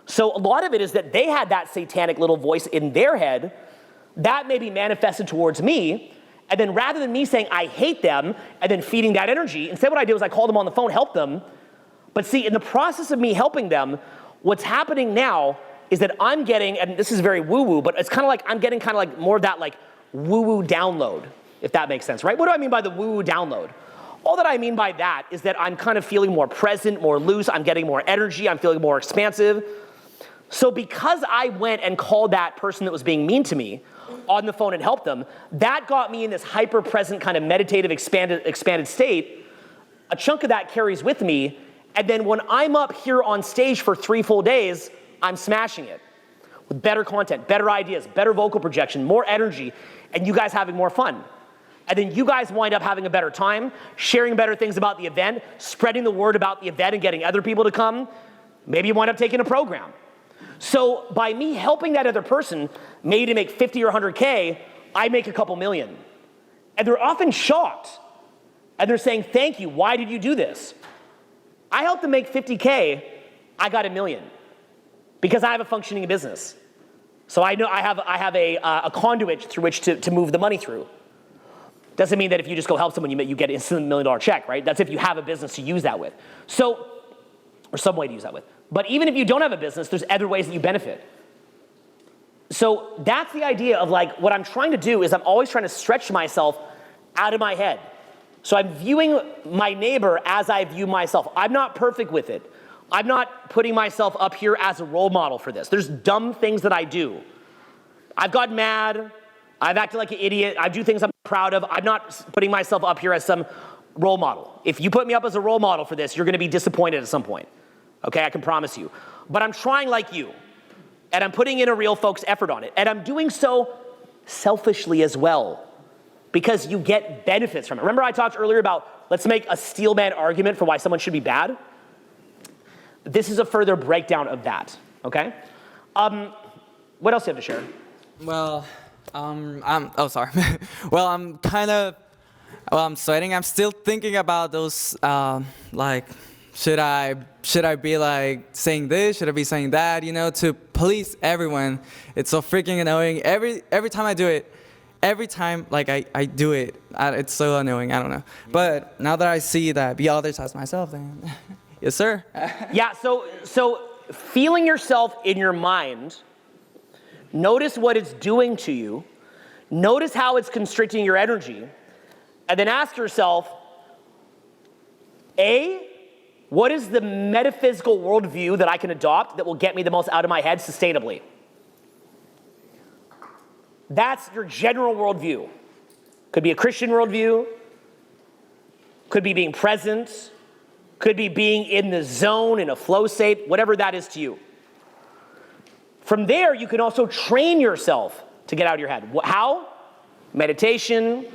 So a lot of it is that they had that satanic little voice in their head that may be manifested towards me. And then rather than me saying I hate them and then feeding that energy, instead what I do is I call them on the phone, help them. But see, in the process of me helping them, what's happening now is that I'm getting, and this is very woo-woo, but it's kind of like I'm getting kind of like more of that like woo-woo download, if that makes sense, right? What do I mean by the woo-woo download? All that I mean by that is that I'm kind of feeling more present, more loose, I'm getting more energy, I'm feeling more expansive. So because I went and called that person that was being mean to me on the phone and helped them, that got me in this hyper-present kind of meditative expanded state. A chunk of that carries with me, and then when I'm up here on stage for 3 full days, I'm smashing it with better content, better ideas, better vocal projection, more energy, and you guys having more fun. And then you guys wind up having a better time, sharing better things about the event, spreading the word about the event and getting other people to come. Maybe you wind up taking a program. So by me helping that other person, maybe to make 50 or 100K, I make a couple million. And they're often shocked. And they're saying, thank you, why did you do this? I helped them make 50K, I got $1 million. Because I have a functioning business. So I know I have a conduit through which to move the money through. Doesn't mean that if you just go help someone, you get an instant $1 million check, right? That's if you have a business to use that with. So, or some way to use that with. But even if you don't have a business, there's other ways that you benefit. So that's the idea of like, what I'm trying to do is I'm always trying to stretch myself out of my head. So I'm viewing my neighbor as I view myself. I'm not perfect with it. I'm not putting myself up here as a role model for this. There's dumb things that I do. I've gotten mad. I've acted like an idiot. I do things I'm proud of. I'm not putting myself up here as some role model. If you put me up as a role model for this, you're going to be disappointed at some point. Okay, I can promise you. But I'm trying like you. And I'm putting in a real folks effort on it. And I'm doing so selfishly as well. Because you get benefits from it. Remember I talked earlier about let's make a steel man argument for why someone should be bad? This is a further breakdown of that, okay? What else do you have to share? Well, oh, sorry. Well, I'm sweating. I'm still thinking about those, like, should I be like saying this? Should I be saying that? You know, to police everyone. It's so freaking annoying. Every time I do it, every time, like, I do it, it's so annoying. I don't know. But now that I see that be others as myself, then, yes, sir. Yeah, so feeling yourself in your mind, notice what it's doing to you, notice how it's constricting your energy, and then ask yourself, A, what is the metaphysical worldview that I can adopt that will get me the most out of my head sustainably? That's your general worldview. Could be a Christian worldview, could be being present, could be being in the zone, in a flow state, whatever that is to you. From there, you can also train yourself to get out of your head. How? Meditation,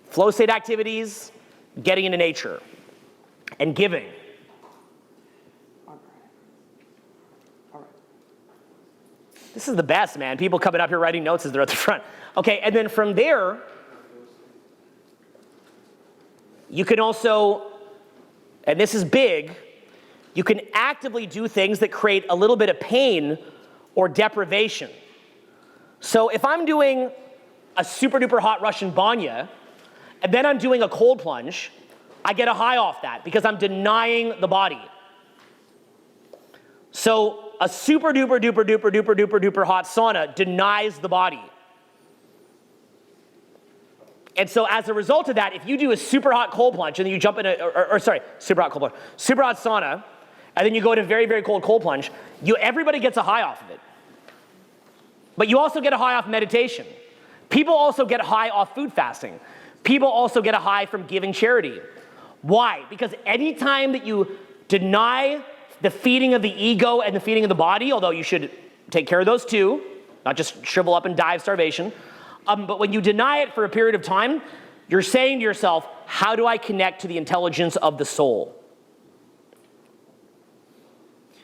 flow state activities, getting into nature, and giving. This is the best, man. People coming up here writing notes as they're at the front. Okay, and then from there, you can also, and this is big, you can actively do things that create a little bit of pain or deprivation. So if I'm doing a super duper hot Russian banya, and then I'm doing a cold plunge, I get a high off that because I'm denying the body. So a super duper duper duper duper duper duper hot sauna denies the body. And so as a result of that, if you do a super hot cold plunge and then you jump in super hot sauna, and then you go to very, very cold plunge, everybody gets a high off of it. But you also get a high off meditation. People also get a high off food fasting. People also get a high from giving charity. Why? Because anytime that you deny the feeding of the ego and the feeding of the body, although you should take care of those too, not just shrivel up and die of starvation, but when you deny it for a period of time, you're saying to yourself, how do I connect to the intelligence of the soul?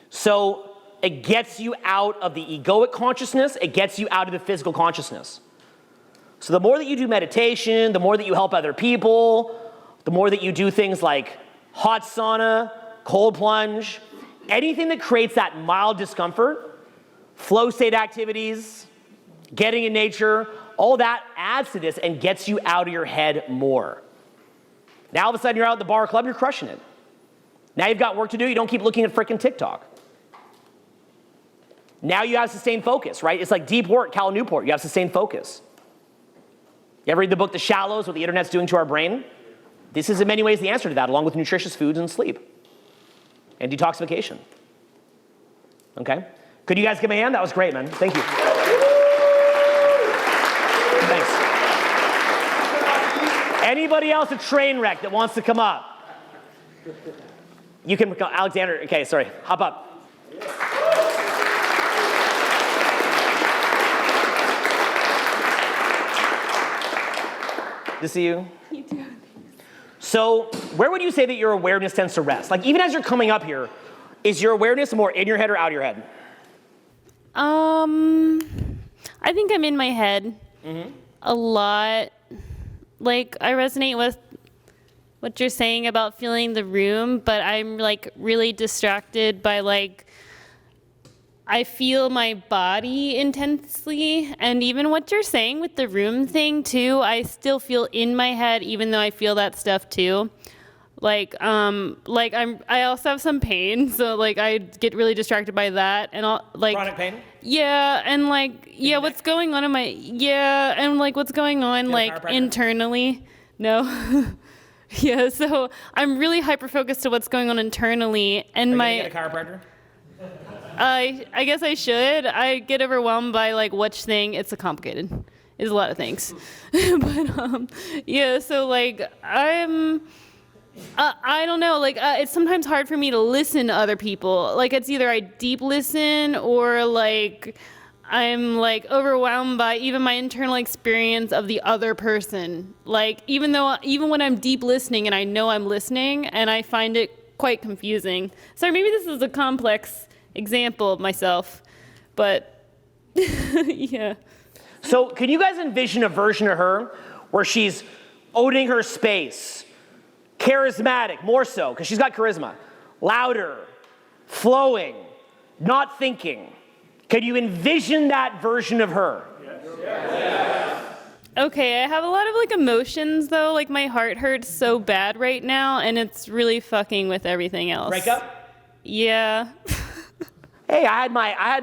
So it gets you out of the egoic consciousness, it gets you out of the physical consciousness. So the more that you do meditation, the more that you help other people, the more that you do things like hot sauna, cold plunge, anything that creates that mild discomfort, flow state activities, getting in nature, all that adds to this and gets you out of your head more. Now all of a sudden you're out at the bar or club, you're crushing it. Now you've got work to do, you don't keep looking at frickin' TikTok. Now you have sustained focus, right? It's like deep work, Cal Newport, you have sustained focus. You ever read the book The Shallows, What the Internet's Doing to Our Brain? This is in many ways the answer to that, along with nutritious foods and sleep. And detoxification. Okay? Could you guys give me a hand? That was great, man. Thank you. Thanks. Anybody else a train wreck that wants to come up? You can come, Alexander, okay, sorry, hop up. Good to see you. You too. So where would you say that your awareness tends to rest? Like even as you're coming up here, is your awareness more in your head or out of your head? I think I'm in my head a lot. Like I resonate with what you're saying about feeling the room, but I'm like really distracted by like I feel my body intensely, and even what you're saying with the room thing too, I still feel in my head even though I feel that stuff too. I also have some pain, so like I get really distracted by that and all like Chronic pain? Yeah, and like what's going on in my and like what's going on like internally. No. Yeah, so I'm really hyper focused to what's going on internally and Are you gonna get a chiropractor? I guess I should. I get overwhelmed by like which thing. It's complicated. It's a lot of things. But yeah, so like I don't know, like it's sometimes hard for me to listen to other people. Like it's either I deep listen or like I'm like overwhelmed by even my internal experience of the other person. Like even when I'm deep listening and I know I'm listening and I find it quite confusing. Sorry, maybe this is a complex example of myself, but yeah. So can you guys envision a version of her where she's owning her space, charismatic, more so, because she's got charisma, louder, flowing, not thinking? Can you envision that version of her? Yes. Okay, I have a lot of like emotions though, like my heart hurts so bad right now and it's really fucking with everything else. Break up? Yeah. Hey, I had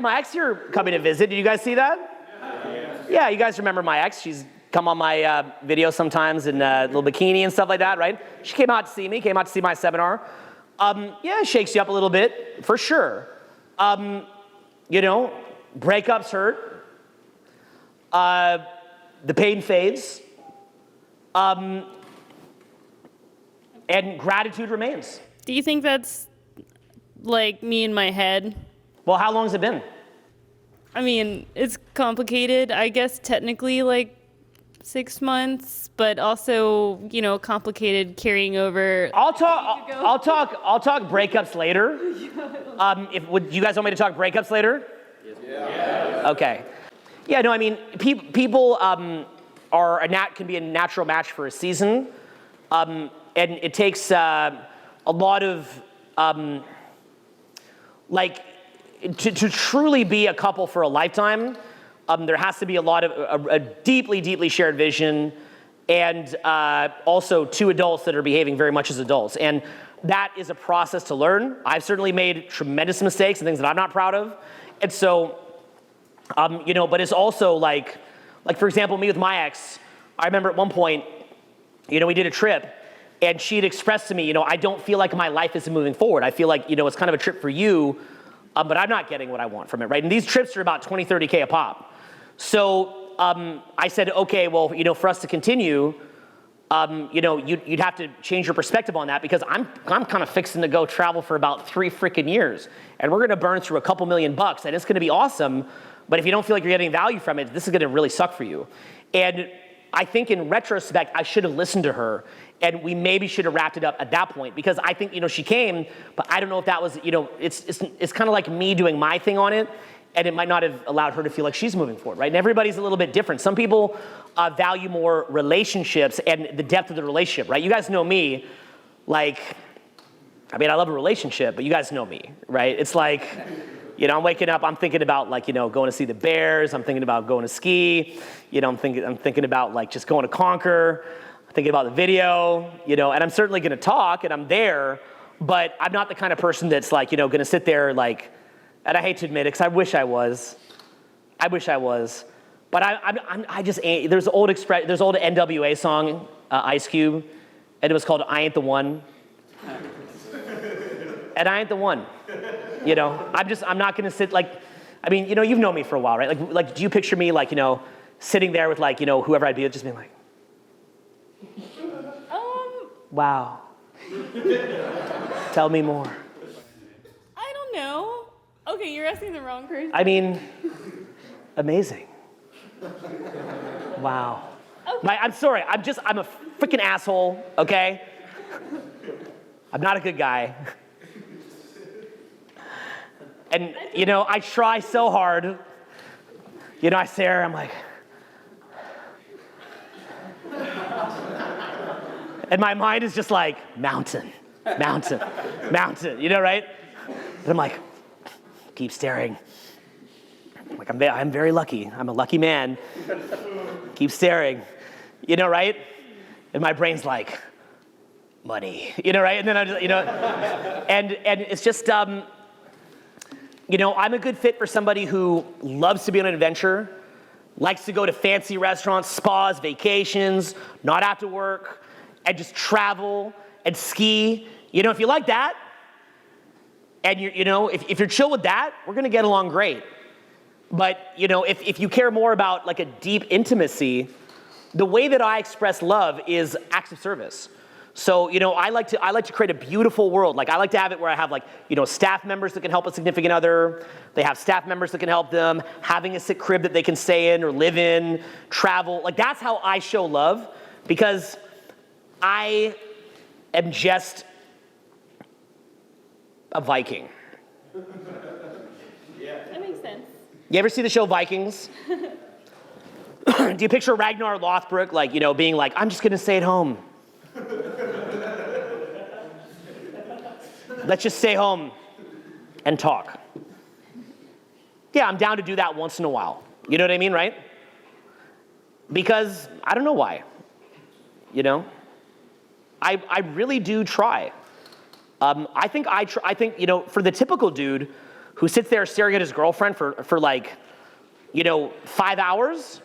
my ex here coming to visit. Did you guys see that? Yeah, you guys remember my ex. She's come on my videos sometimes in a little bikini and stuff like that, right? She came out to see me, came out to see my seminar. Yeah, it shakes you up a little bit, for sure. You know, breakups hurt. The pain fades. And gratitude remains. Do you think that's like me in my head? Well, how long has it been? I mean, it's complicated. I guess technically like 6 months, but also, you know, complicated carrying over. I'll talk breakups later. Would you guys want me to talk breakups later? Yeah. Okay. Yeah, no, I mean, people can be a natural match for a season. And it takes a lot of, to truly be a couple for a lifetime, there has to be a lot of a deeply, deeply shared vision and also 2 adults that are behaving very much as adults. And that is a process to learn. I've certainly made tremendous mistakes and things that I'm not proud of. And so, but it's also like for example, me with my ex, I remember at one point, we did a trip, and she had expressed to me, I don't feel like my life is moving forward. I feel like, it's kind of a trip for you, but I'm not getting what I want from it, right? And these trips are about 20, 30K a pop. So I said, okay, well, for us to continue, you'd have to change your perspective on that, because I'm kind of fixing to go travel for about 3 freaking years, and we're gonna burn through a couple $1,000,000, and it's gonna be awesome, but if you don't feel like you're getting value from it, this is gonna really suck for you. And I think in retrospect, I should have listened to her, and we maybe should have wrapped it up at that point, because I think, she came, but I don't know if that was, it's kind of like me doing my thing on it, and it might not have allowed her to feel like she's moving forward, right? And everybody's a little bit different. Some people value more relationships and the depth of the relationship, right? You guys know me, I love a relationship, but you guys know me, right? It's like, I'm waking up, I'm thinking about going to see the Bears, I'm thinking about going to ski, I'm thinking about just going to Conquer, I'm thinking about the video, and I'm certainly gonna talk, and I'm there, but I'm not the kind of person that's gonna sit there and I hate to admit it, because I wish I was, but I just ain't. There's an old NWA song, Ice Cube, and it was called "I Ain't the One," and I ain't the one. I'm not gonna sit you've known me for a while, right? Like, do you picture me sitting there with whoever I'd be with, just being like, wow, tell me more. I don't know. Okay, you're asking the wrong person. Amazing. Wow. Okay. I'm sorry, I'm a freaking asshole, okay? I'm not a good guy. And, I try so hard. I stare, I'm like, and my mind is just like, mountain, mountain, mountain, right? And I'm like, keep staring. I'm very lucky. I'm a lucky man. Keep staring, right? And my brain's like, money, right? And then I just, and it's just, I'm a good fit for somebody who loves to be on an adventure, likes to go to fancy restaurants, spas, vacations, not after work, and just travel and ski. If you like that, and if you're chill with that, we're gonna get along great. But if you care more about a deep intimacy, the way that I express love is acts of service. So I like to create a beautiful world. I like to have it where I have staff members that can help a significant other. They have staff members that can help them, having a sick crib that they can stay in or live in, travel. That's how I show love, because I am just a Viking. That makes sense. You ever see the show Vikings? Do you picture Ragnar Lothbrok being like, I'm just gonna stay at home. Let's just stay home and talk. Yeah, I'm down to do that once in a while. You know what I mean, right? Because I don't know why. I really do try. I think for the typical dude who sits there staring at his girlfriend for 5 hours,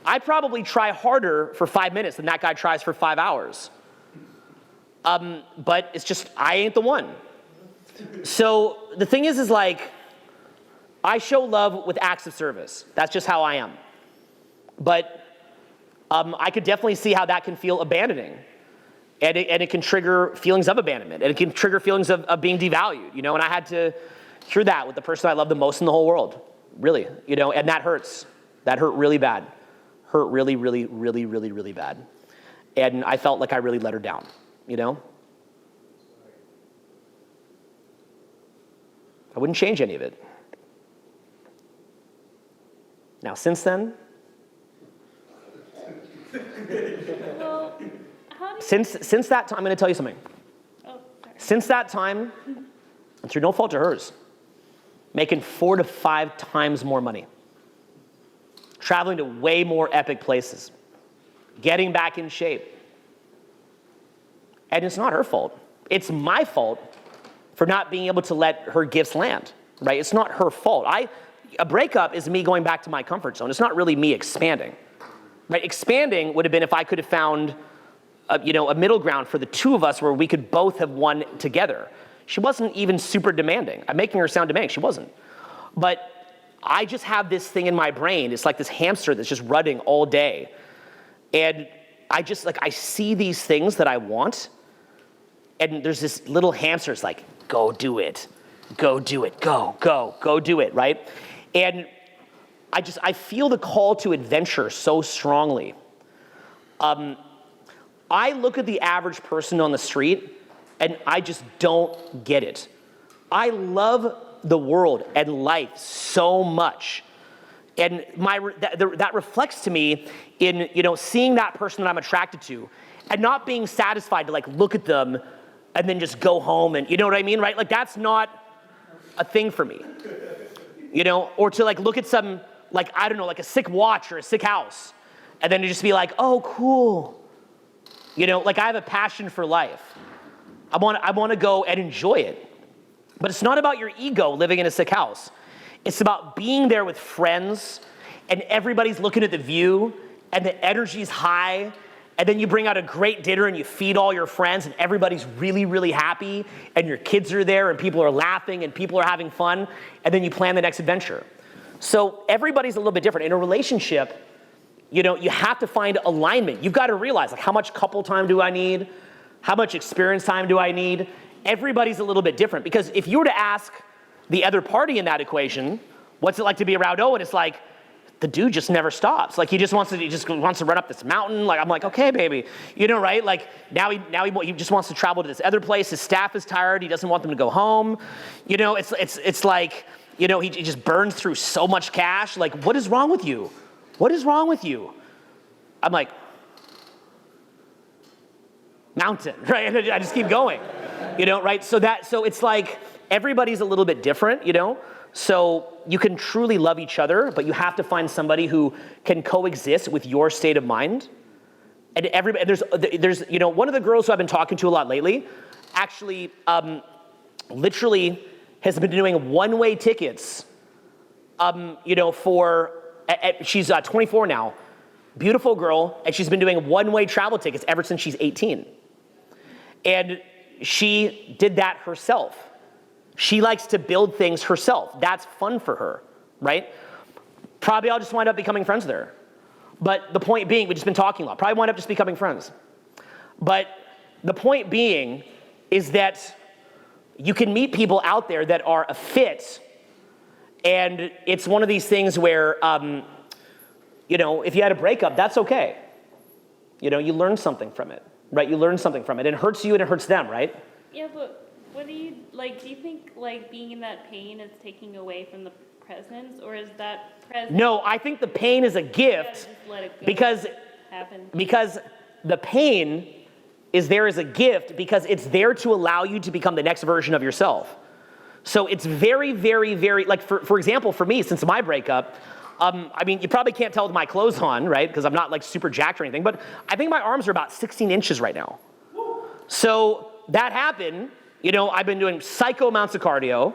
I probably try harder for 5 minutes than that guy tries for 5 hours. But it's just, I ain't the one. So the thing is I show love with acts of service. That's just how I am. But I could definitely see how that can feel abandoning. And it can trigger feelings of abandonment. And it can trigger feelings of being devalued, and I had to hear that with the person I love the most in the whole world, really, and that hurts. That hurt really bad. Hurt really, really, really, really, really bad. And I felt like I really let her down, I wouldn't change any of it. Now, since then, Well, how do you... since that time, I'm going to tell you something. Oh, sorry. Since that time, and through no fault of hers, making 4 to 5 times more money, traveling to way more epic places, getting back in shape. And it's not her fault. It's my fault for not being able to let her gifts land, right? It's not her fault. A breakup is me going back to my comfort zone. It's not really me expanding, right? Expanding would have been if I could have found a middle ground for the two of us where we could both have won together. She wasn't even super demanding. I'm making her sound demanding. She wasn't. But I just have this thing in my brain. It's like this hamster that's just running all day. And I see these things that I want. And there's this little hamster. It's like, go do it. Go do it. Go do it, right? And I feel the call to adventure so strongly. I look at the average person on the street and I just don't get it. I love the world and life so much. And that reflects to me in, seeing that person that I'm attracted to and not being satisfied to look at them and then just go home and, you know what I mean, right? Like that's not a thing for me, or to look at some, I don't know, a sick watch or a sick house and then to just be like, oh, cool. I have a passion for life. I want to go and enjoy it. But it's not about your ego living in a sick house. It's about being there with friends and everybody's looking at the view and the energy's high and then you bring out a great dinner and you feed all your friends and everybody's really, really happy and your kids are there and people are laughing and people are having fun and then you plan the next adventure. So everybody's a little bit different. In a relationship, you have to find alignment. You've got to realize how much couple time do I need? How much experience time do I need? Everybody's a little bit different because if you were to ask the other party in that equation, what's it like to be around Owen? It's like, the dude just never stops. He just wants to run up this mountain. I'm like, okay, baby, right? Now he just wants to travel to this other place. His staff is tired. He doesn't want them to go home. It's like, he just burns through so much cash. What is wrong with you? What is wrong with you? I'm like, mountain, right? And I just keep going, right? So it's like everybody's a little bit different, So you can truly love each other, but you have to find somebody who can coexist with your state of mind. And there's one of the girls who I've been talking to a lot lately, actually, literally has been doing one-way tickets, she's 24 now, beautiful girl, and she's been doing one-way travel tickets ever since she's 18. And she did that herself. She likes to build things herself. That's fun for her, right? Probably I'll just wind up becoming friends with her. But the point being, we've just been talking a lot, probably wind up just becoming friends. But the point being is that you can meet people out there that are a fit. And it's one of these things where, if you had a breakup, that's okay. You learn something from it, right? You learn something from it. It hurts you and it hurts them, right? Yeah, but what do you think being in that pain is taking away from the presence, or is that presence? No, I think the pain is a gift just let it go, because the pain is there as a gift because it's there to allow you to become the next version of yourself. So it's very, very, very, for example, for me, since my breakup, you probably can't tell with my clothes on, right? Because I'm not super jacked or anything, but I think my arms are about 16 inches right now. So that happened, I've been doing psycho amounts of cardio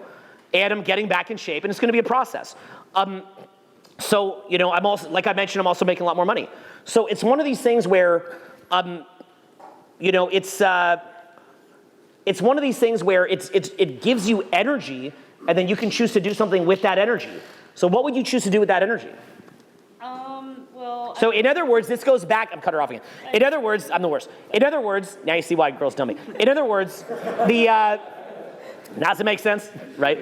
and I'm getting back in shape and it's gonna be a process. So, I'm also, like I mentioned, I'm also making a lot more money. So it's one of these things where, it's one of these things where it gives you energy and then you can choose to do something with that energy. So what would you choose to do with that energy? So in other words, this goes back, I'm cutting her off again. In other words, I'm the worst. In other words, now you see why girls tell me. In other words, does it make sense, right?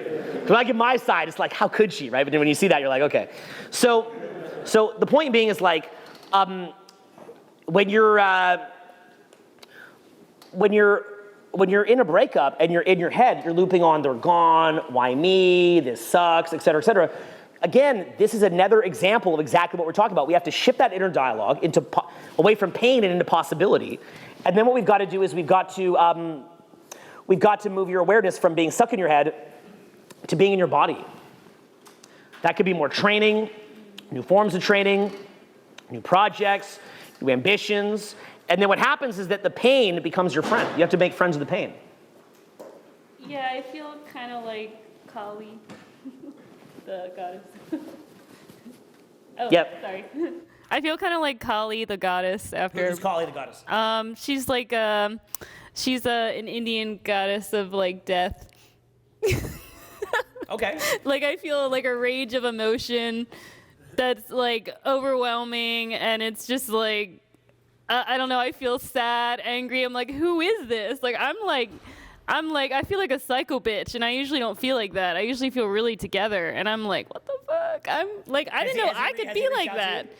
When I give my side, it's like, how could she, right? But then when you see that, you're like, okay. So the point being is when you're in a breakup and you're in your head, you're looping on, they're gone, why me, this sucks, et cetera, et cetera. Again, this is another example of exactly what we're talking about. We have to shift that inner dialogue away from pain and into possibility. And then what we've got to do is we've got to move your awareness from being stuck in your head to being in your body. That could be more training, new forms of training, new projects, new ambitions. And then what happens is that the pain becomes your friend. You have to make friends with the pain. Yeah, I feel kind of like Kali, the goddess. Oh, Yep. sorry. I feel kind of like Kali, the goddess. After Who's Kali, the goddess? she's like she's an Indian goddess of like death. Okay. Like I feel like a rage of emotion that's like overwhelming, and it's just like I don't know. I feel sad, angry. I'm like, who is this? Like I feel like a psycho bitch, and I usually don't feel like that. I usually feel really together, and I'm like, what the fuck? I'm like, I didn't know I could be like that.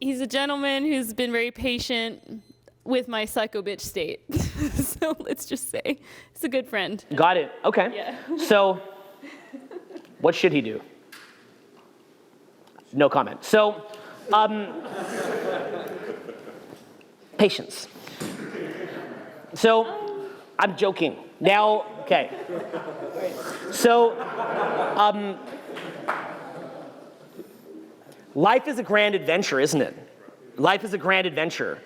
He's a gentleman who's been very patient with my psycho bitch state. So let's just say he's a good friend. Got it. Okay. Yeah. So, what should he do? No comment. So, patience. So, I'm joking. Now, okay. So, life is a grand adventure, isn't it? Life is a grand adventure.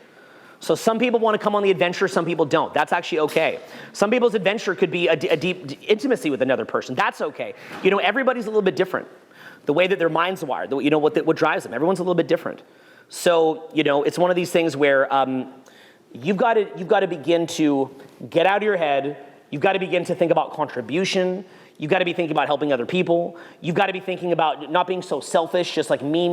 So some people want to come on the adventure, some people don't. That's actually okay. Some people's adventure could be a deep intimacy with another person. That's okay. You know, everybody's a little bit different. The way that their minds are wired, you know, what drives them. Everyone's a little bit different. So, you know, it's one of these things where you've got to begin to get out of your head. You've got to begin to think about contribution. You've got to be thinking about helping other people. You've got to be thinking about not being so selfish, just like me.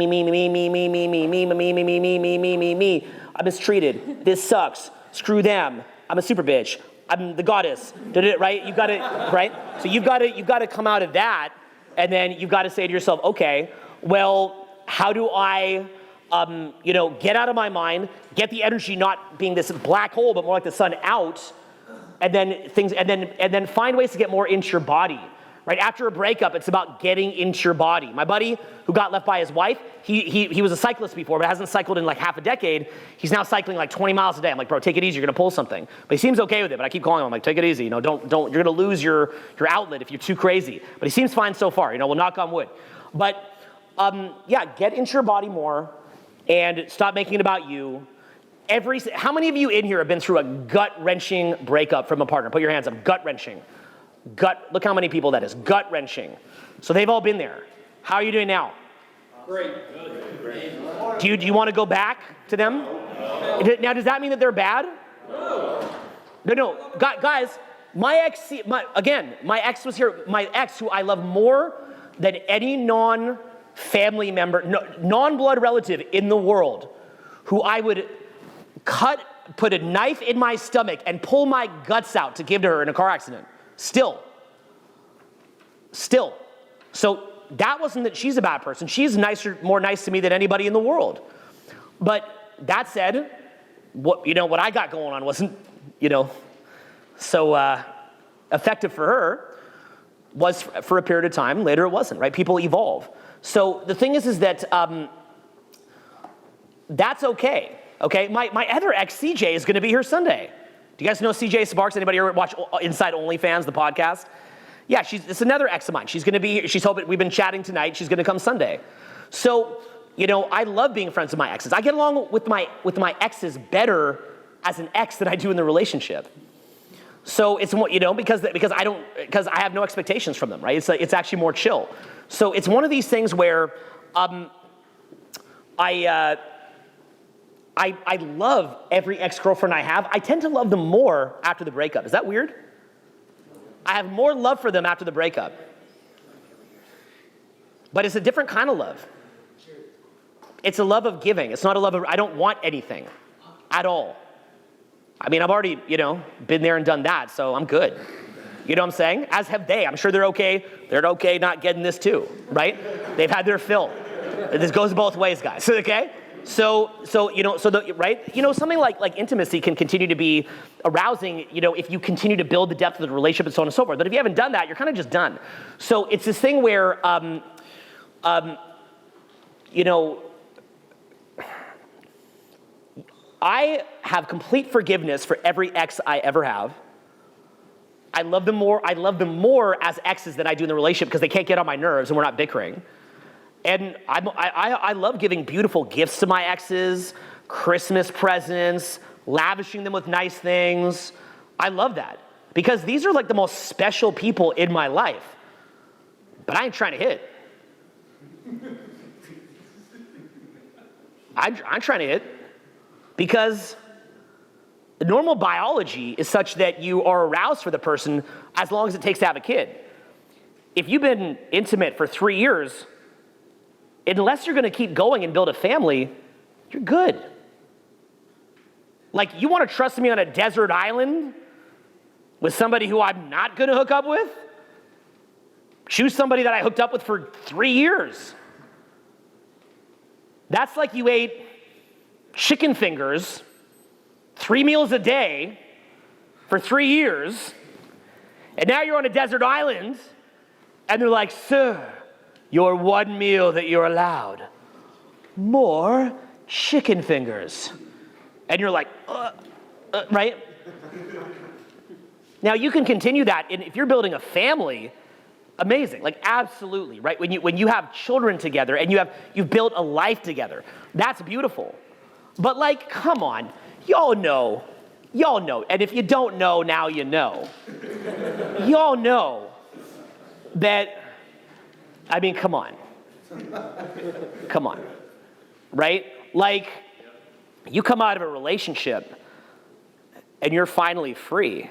I'm mistreated. This sucks. Screw them. I'm a super bitch. I'm the goddess. Right? You've got to, right? So you've got to come out of that, and then you've got to say to yourself, okay, well, how do I, get out of my mind, get the energy not being this black hole, but more like the sun out, and then find ways to get more into your body. Right after a breakup, it's about getting into your body. My buddy who got left by his wife, he was a cyclist before, but hasn't cycled in like half a decade. He's now cycling like 20 miles a day. I'm like, bro, take it easy. You're gonna pull something. But he seems okay with it. But I keep calling him. I'm like, take it easy. You know, don't. You're gonna lose your outlet if you're too crazy. But he seems fine so far. You know, we'll knock on wood. But get into your body more, and stop making it about you. How many of you in here have been through a gut-wrenching breakup from a partner? Put your hands up. Gut-wrenching. Look how many people that is. Gut-wrenching. So they've all been there. How are you doing now? Great. Do you want to go back to them? Now, does that mean that they're bad? No. Guys, my ex was here. My ex, who I love more than any non-family member, non-blood relative in the world, who I would put a knife in my stomach and pull my guts out to give to her in a car accident. Still. So that wasn't that she's a bad person. She's more nice to me than anybody in the world. But that said, what I got going on wasn't, so effective for her. Was for a period of time. Later it wasn't, right? People evolve. So the thing is that that's okay. Okay, my other ex, CJ, is going to be here Sunday. Do you guys know CJ Sparks? Anybody ever watch Inside OnlyFans, the podcast? Yeah, it's another ex of mine. She's going to be here. She's hoping, we've been chatting tonight. She's going to come Sunday. So, I love being friends with my exes. I get along with my exes better as an ex than I do in the relationship. So it's more, because I have no expectations from them, right? It's actually more chill. So it's one of these things where I love every ex-girlfriend I have. I tend to love them more after the breakup. Is that weird? I have more love for them after the breakup. But it's a different kind of love. It's a love of giving. It's not a love of, I don't want anything at all. I mean, I've already, been there and done that, so I'm good. You know what I'm saying? As have they. I'm sure they're okay. They're okay not getting this too, right? They've had their fill. This goes both ways, guys, okay? So right? Something like intimacy can continue to be arousing, if you continue to build the depth of the relationship and so on and so forth. But if you haven't done that, you're kind of just done. So it's this thing where, I have complete forgiveness for every ex I ever have. I love them more as exes than I do in the relationship because they can't get on my nerves and we're not bickering. And I love giving beautiful gifts to my exes, Christmas presents, lavishing them with nice things. I love that because these are like the most special people in my life. But I ain't trying to hit. I'm trying to hit because the normal biology is such that you are aroused for the person as long as it takes to have a kid. If you've been intimate for 3 years, unless you're gonna keep going and build a family, you're good. Like, you wanna trust me on a desert island with somebody who I'm not gonna hook up with? Choose somebody that I hooked up with for 3 years. That's like you ate chicken fingers 3 meals a day for 3 years, and now you're on a desert island, and they're like, sir, your one meal that you're allowed, more chicken fingers. And you're like, right? Now you can continue that, and if you're building a family, amazing, like absolutely, right? When you have children together and you've built a life together, that's beautiful. But like, come on, y'all know, and if you don't know, now you know. Y'all know that, I mean, come on, right? Like, you come out of a relationship and you're finally free.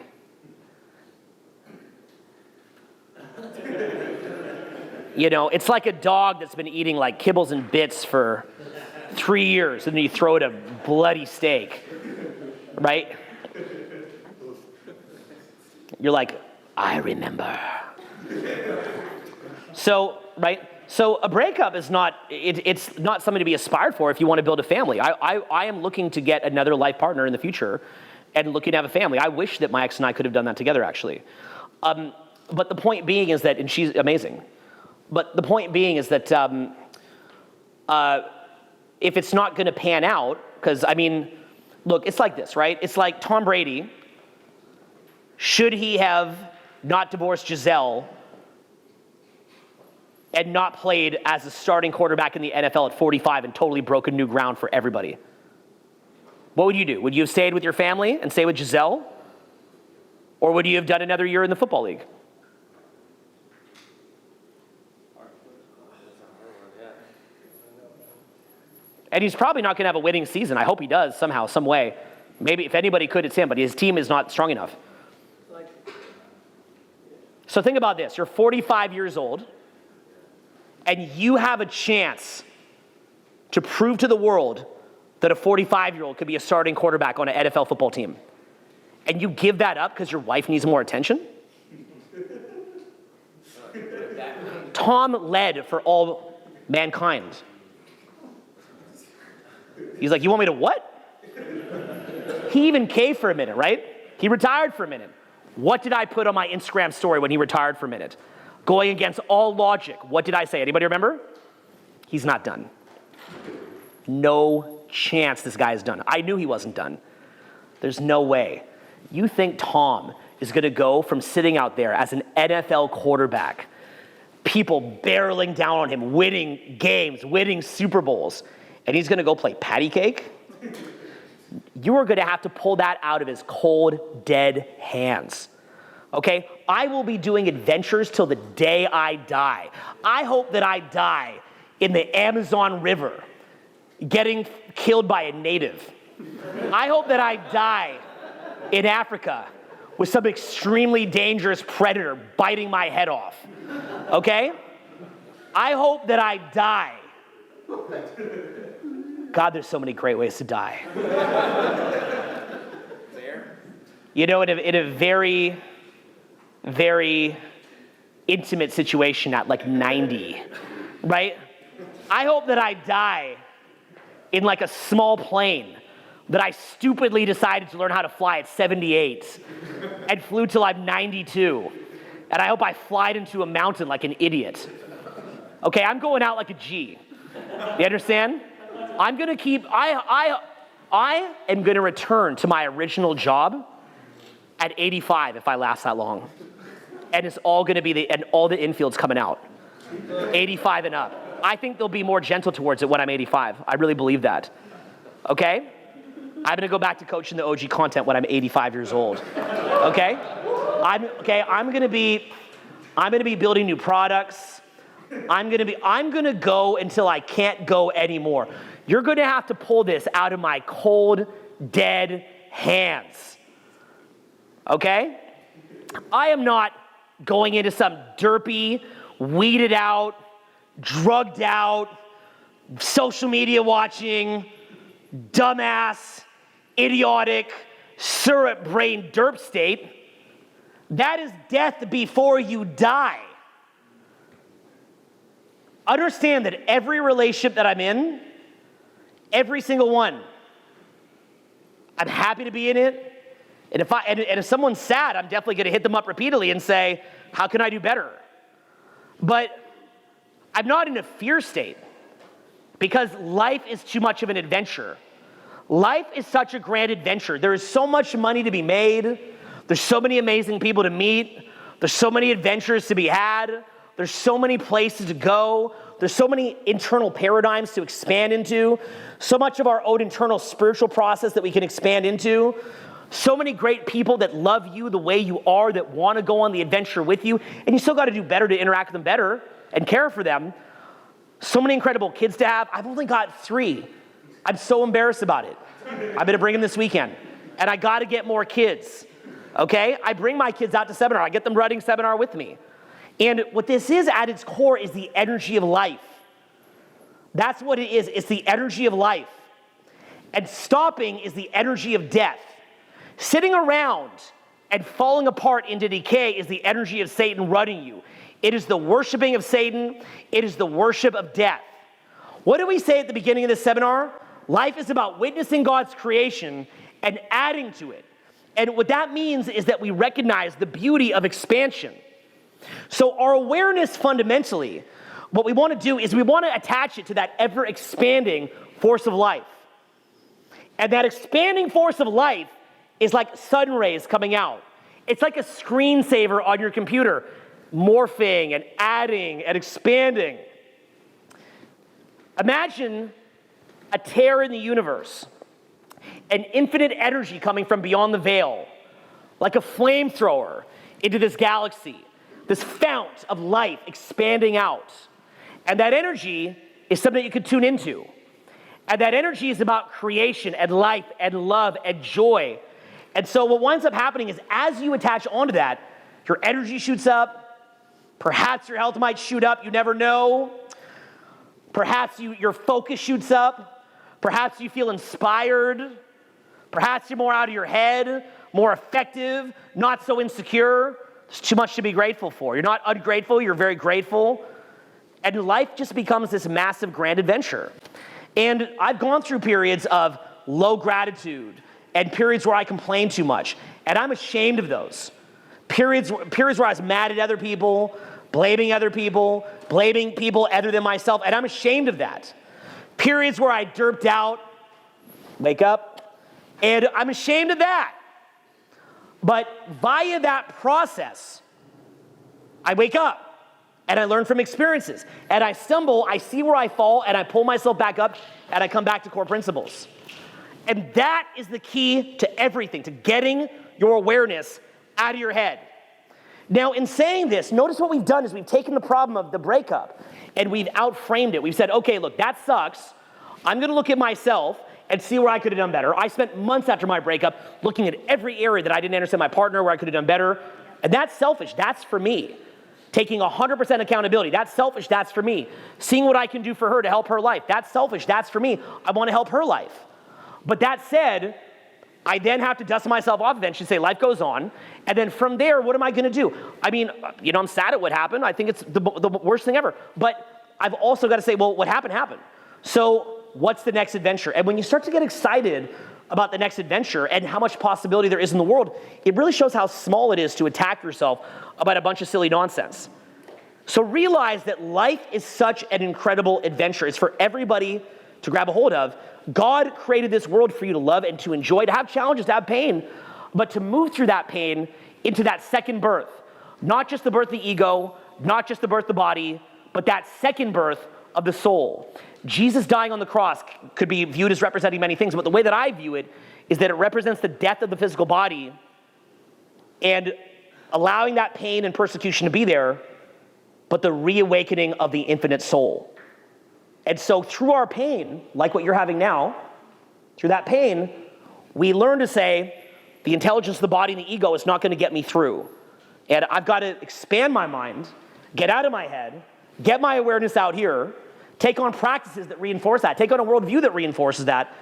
You know, it's like a dog that's been eating like kibbles and bits for 3 years, and then you throw it a bloody steak, right? You're like, I remember. So, right? So a breakup is not, it's not something to be aspired for if you want to build a family. I am looking to get another life partner in the future and looking to have a family. I wish that my ex and I could have done that together, actually. But the point being is that, and she's amazing, but the point being is that if it's not going to pan out, because, I mean, look, it's like this, right? It's like Tom Brady, should he have not divorced Giselle and not played as a starting quarterback in the NFL at 45 and totally broken new ground for everybody? What would you do? Would you have stayed with your family and stay with Giselle? Or would you have done another year in the football league? And he's probably not going to have a winning season. I hope he does somehow, some way. Maybe if anybody could, it's him, but his team is not strong enough. So think about this. You're 45 years old, and you have a chance to prove to the world that a 45-year-old could be a starting quarterback on an NFL football team. And you give that up because your wife needs more attention? Tom led for all mankind. He's like, you want me to what? He even caved for a minute, right? He retired for a minute. What did I put on my Instagram story when he retired for a minute? Going against all logic. What did I say? Anybody remember? He's not done. No chance this guy is done. I knew he wasn't done. There's no way. You think Tom is going to go from sitting out there as an NFL quarterback, people barreling down on him, winning games, winning Super Bowls, and he's going to go play patty cake? You are going to have to pull that out of his cold, dead hands. Okay? I will be doing adventures till the day I die. I hope that I die in the Amazon River, getting killed by a native. I hope that I die in Africa with some extremely dangerous predator biting my head off. Okay? I hope that I die. God, there's so many great ways to die. You know, in a very, very intimate situation at like 90, right? I hope that I die in like a small plane that I stupidly decided to learn how to fly at 78 and flew till I'm 92. And I hope I fly into a mountain like an idiot. Okay, I'm going out like a G. You understand? I'm gonna keep, I am gonna return to my original job at 85 if I last that long. And it's all gonna be and all the infield's coming out. 85 and up. I think they'll be more gentle towards it when I'm 85. I really believe that. Okay? I'm gonna go back to coaching the OG content when I'm 85 years old. Okay? I'm gonna be building new products. I'm gonna go until I can't go anymore. You're gonna have to pull this out of my cold, dead hands. Okay? I am not going into some derpy, weeded out, drugged out, social media watching, dumbass, idiotic, syrup brain derp state. That is death before you die. Understand that every relationship that I'm in, every single one, I'm happy to be in it. And if someone's sad, I'm definitely going to hit them up repeatedly and say, how can I do better? But I'm not in a fear state because life is too much of an adventure. Life is such a grand adventure. There is so much money to be made. There's so many amazing people to meet. There's so many adventures to be had. There's so many places to go. There's so many internal paradigms to expand into. So much of our own internal spiritual process that we can expand into. So many great people that love you the way you are, that want to go on the adventure with you, and you still got to do better to interact with them better and care for them. So many incredible kids to have. I've only got 3. I'm so embarrassed about it. I'm going to bring them this weekend, and I got to get more kids, okay? I bring my kids out to seminar. I get them running seminar with me. And what this is at its core is the energy of life. That's what it is. It's the energy of life. And stopping is the energy of death. Sitting around and falling apart into decay is the energy of Satan running you. It is the worshiping of Satan. It is the worship of death. What do we say at the beginning of this seminar? Life is about witnessing God's creation and adding to it. And what that means is that we recognize the beauty of expansion. So our awareness fundamentally, what we want to do is we want to attach it to that ever-expanding force of life. And that expanding force of life is like sun rays coming out. It's like a screensaver on your computer, morphing and adding and expanding. Imagine a tear in the universe, an infinite energy coming from beyond the veil, like a flamethrower into this galaxy, this fount of life expanding out. And that energy is something you could tune into. And that energy is about creation and life and love and joy. And so what winds up happening is as you attach onto that, your energy shoots up. Perhaps your health might shoot up. You never know. Perhaps your focus shoots up. Perhaps you feel inspired. Perhaps you're more out of your head, more effective, not so insecure. There's too much to be grateful for. You're not ungrateful. You're very grateful. And life just becomes this massive grand adventure. And I've gone through periods of low gratitude and periods where I complain too much. And I'm ashamed of those. Periods where I was mad at other people, blaming people other than myself, and I'm ashamed of that. Periods where I derped out, wake up, and I'm ashamed of that. But via that process, I wake up and I learn from experiences. And I stumble, I see where I fall, and I pull myself back up, and I come back to core principles. And that is the key to everything, to getting your awareness out of your head. Now, in saying this, notice what we've done is we've taken the problem of the breakup and we've outframed it. We've said, okay, look, that sucks. I'm going to look at myself and see where I could have done better. I spent months after my breakup looking at every area that I didn't understand my partner, where I could have done better. And that's selfish. That's for me. Taking 100% accountability. That's selfish. That's for me. Seeing what I can do for her to help her life. That's selfish. That's for me. I want to help her life. But that said, I then have to dust myself off eventually, say life goes on, and then from there, what am I going to do? I mean, I'm sad at what happened. I think it's the worst thing ever. But I've also got to say, well, what happened, happened. So what's the next adventure? And when you start to get excited about the next adventure and how much possibility there is in the world, it really shows how small it is to attack yourself about a bunch of silly nonsense. So realize that life is such an incredible adventure. It's for everybody to grab a hold of. God created this world for you to love and to enjoy, to have challenges, to have pain, but to move through that pain into that second birth. Not just the birth of the ego, not just the birth of the body, but that second birth of the soul. Jesus dying on the cross could be viewed as representing many things, but the way that I view it is that it represents the death of the physical body and allowing that pain and persecution to be there, but the reawakening of the infinite soul. And so through our pain, like what you're having now, through that pain, we learn to say, the intelligence of the body and the ego is not going to get me through. And I've got to expand my mind, get out of my head, get my awareness out here, take on practices that reinforce that, take on a worldview that reinforces that,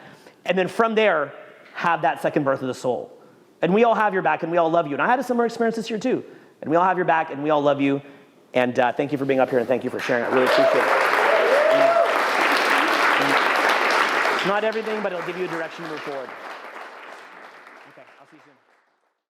and then from there, have that second birth of the soul. And we all have your back, and we all love you. And I had a similar experience this year too. And we all have your back, and we all love you. And thank you for being up here, and thank you for sharing. I really appreciate it. It's not everything, but it'll give you a direction to move forward.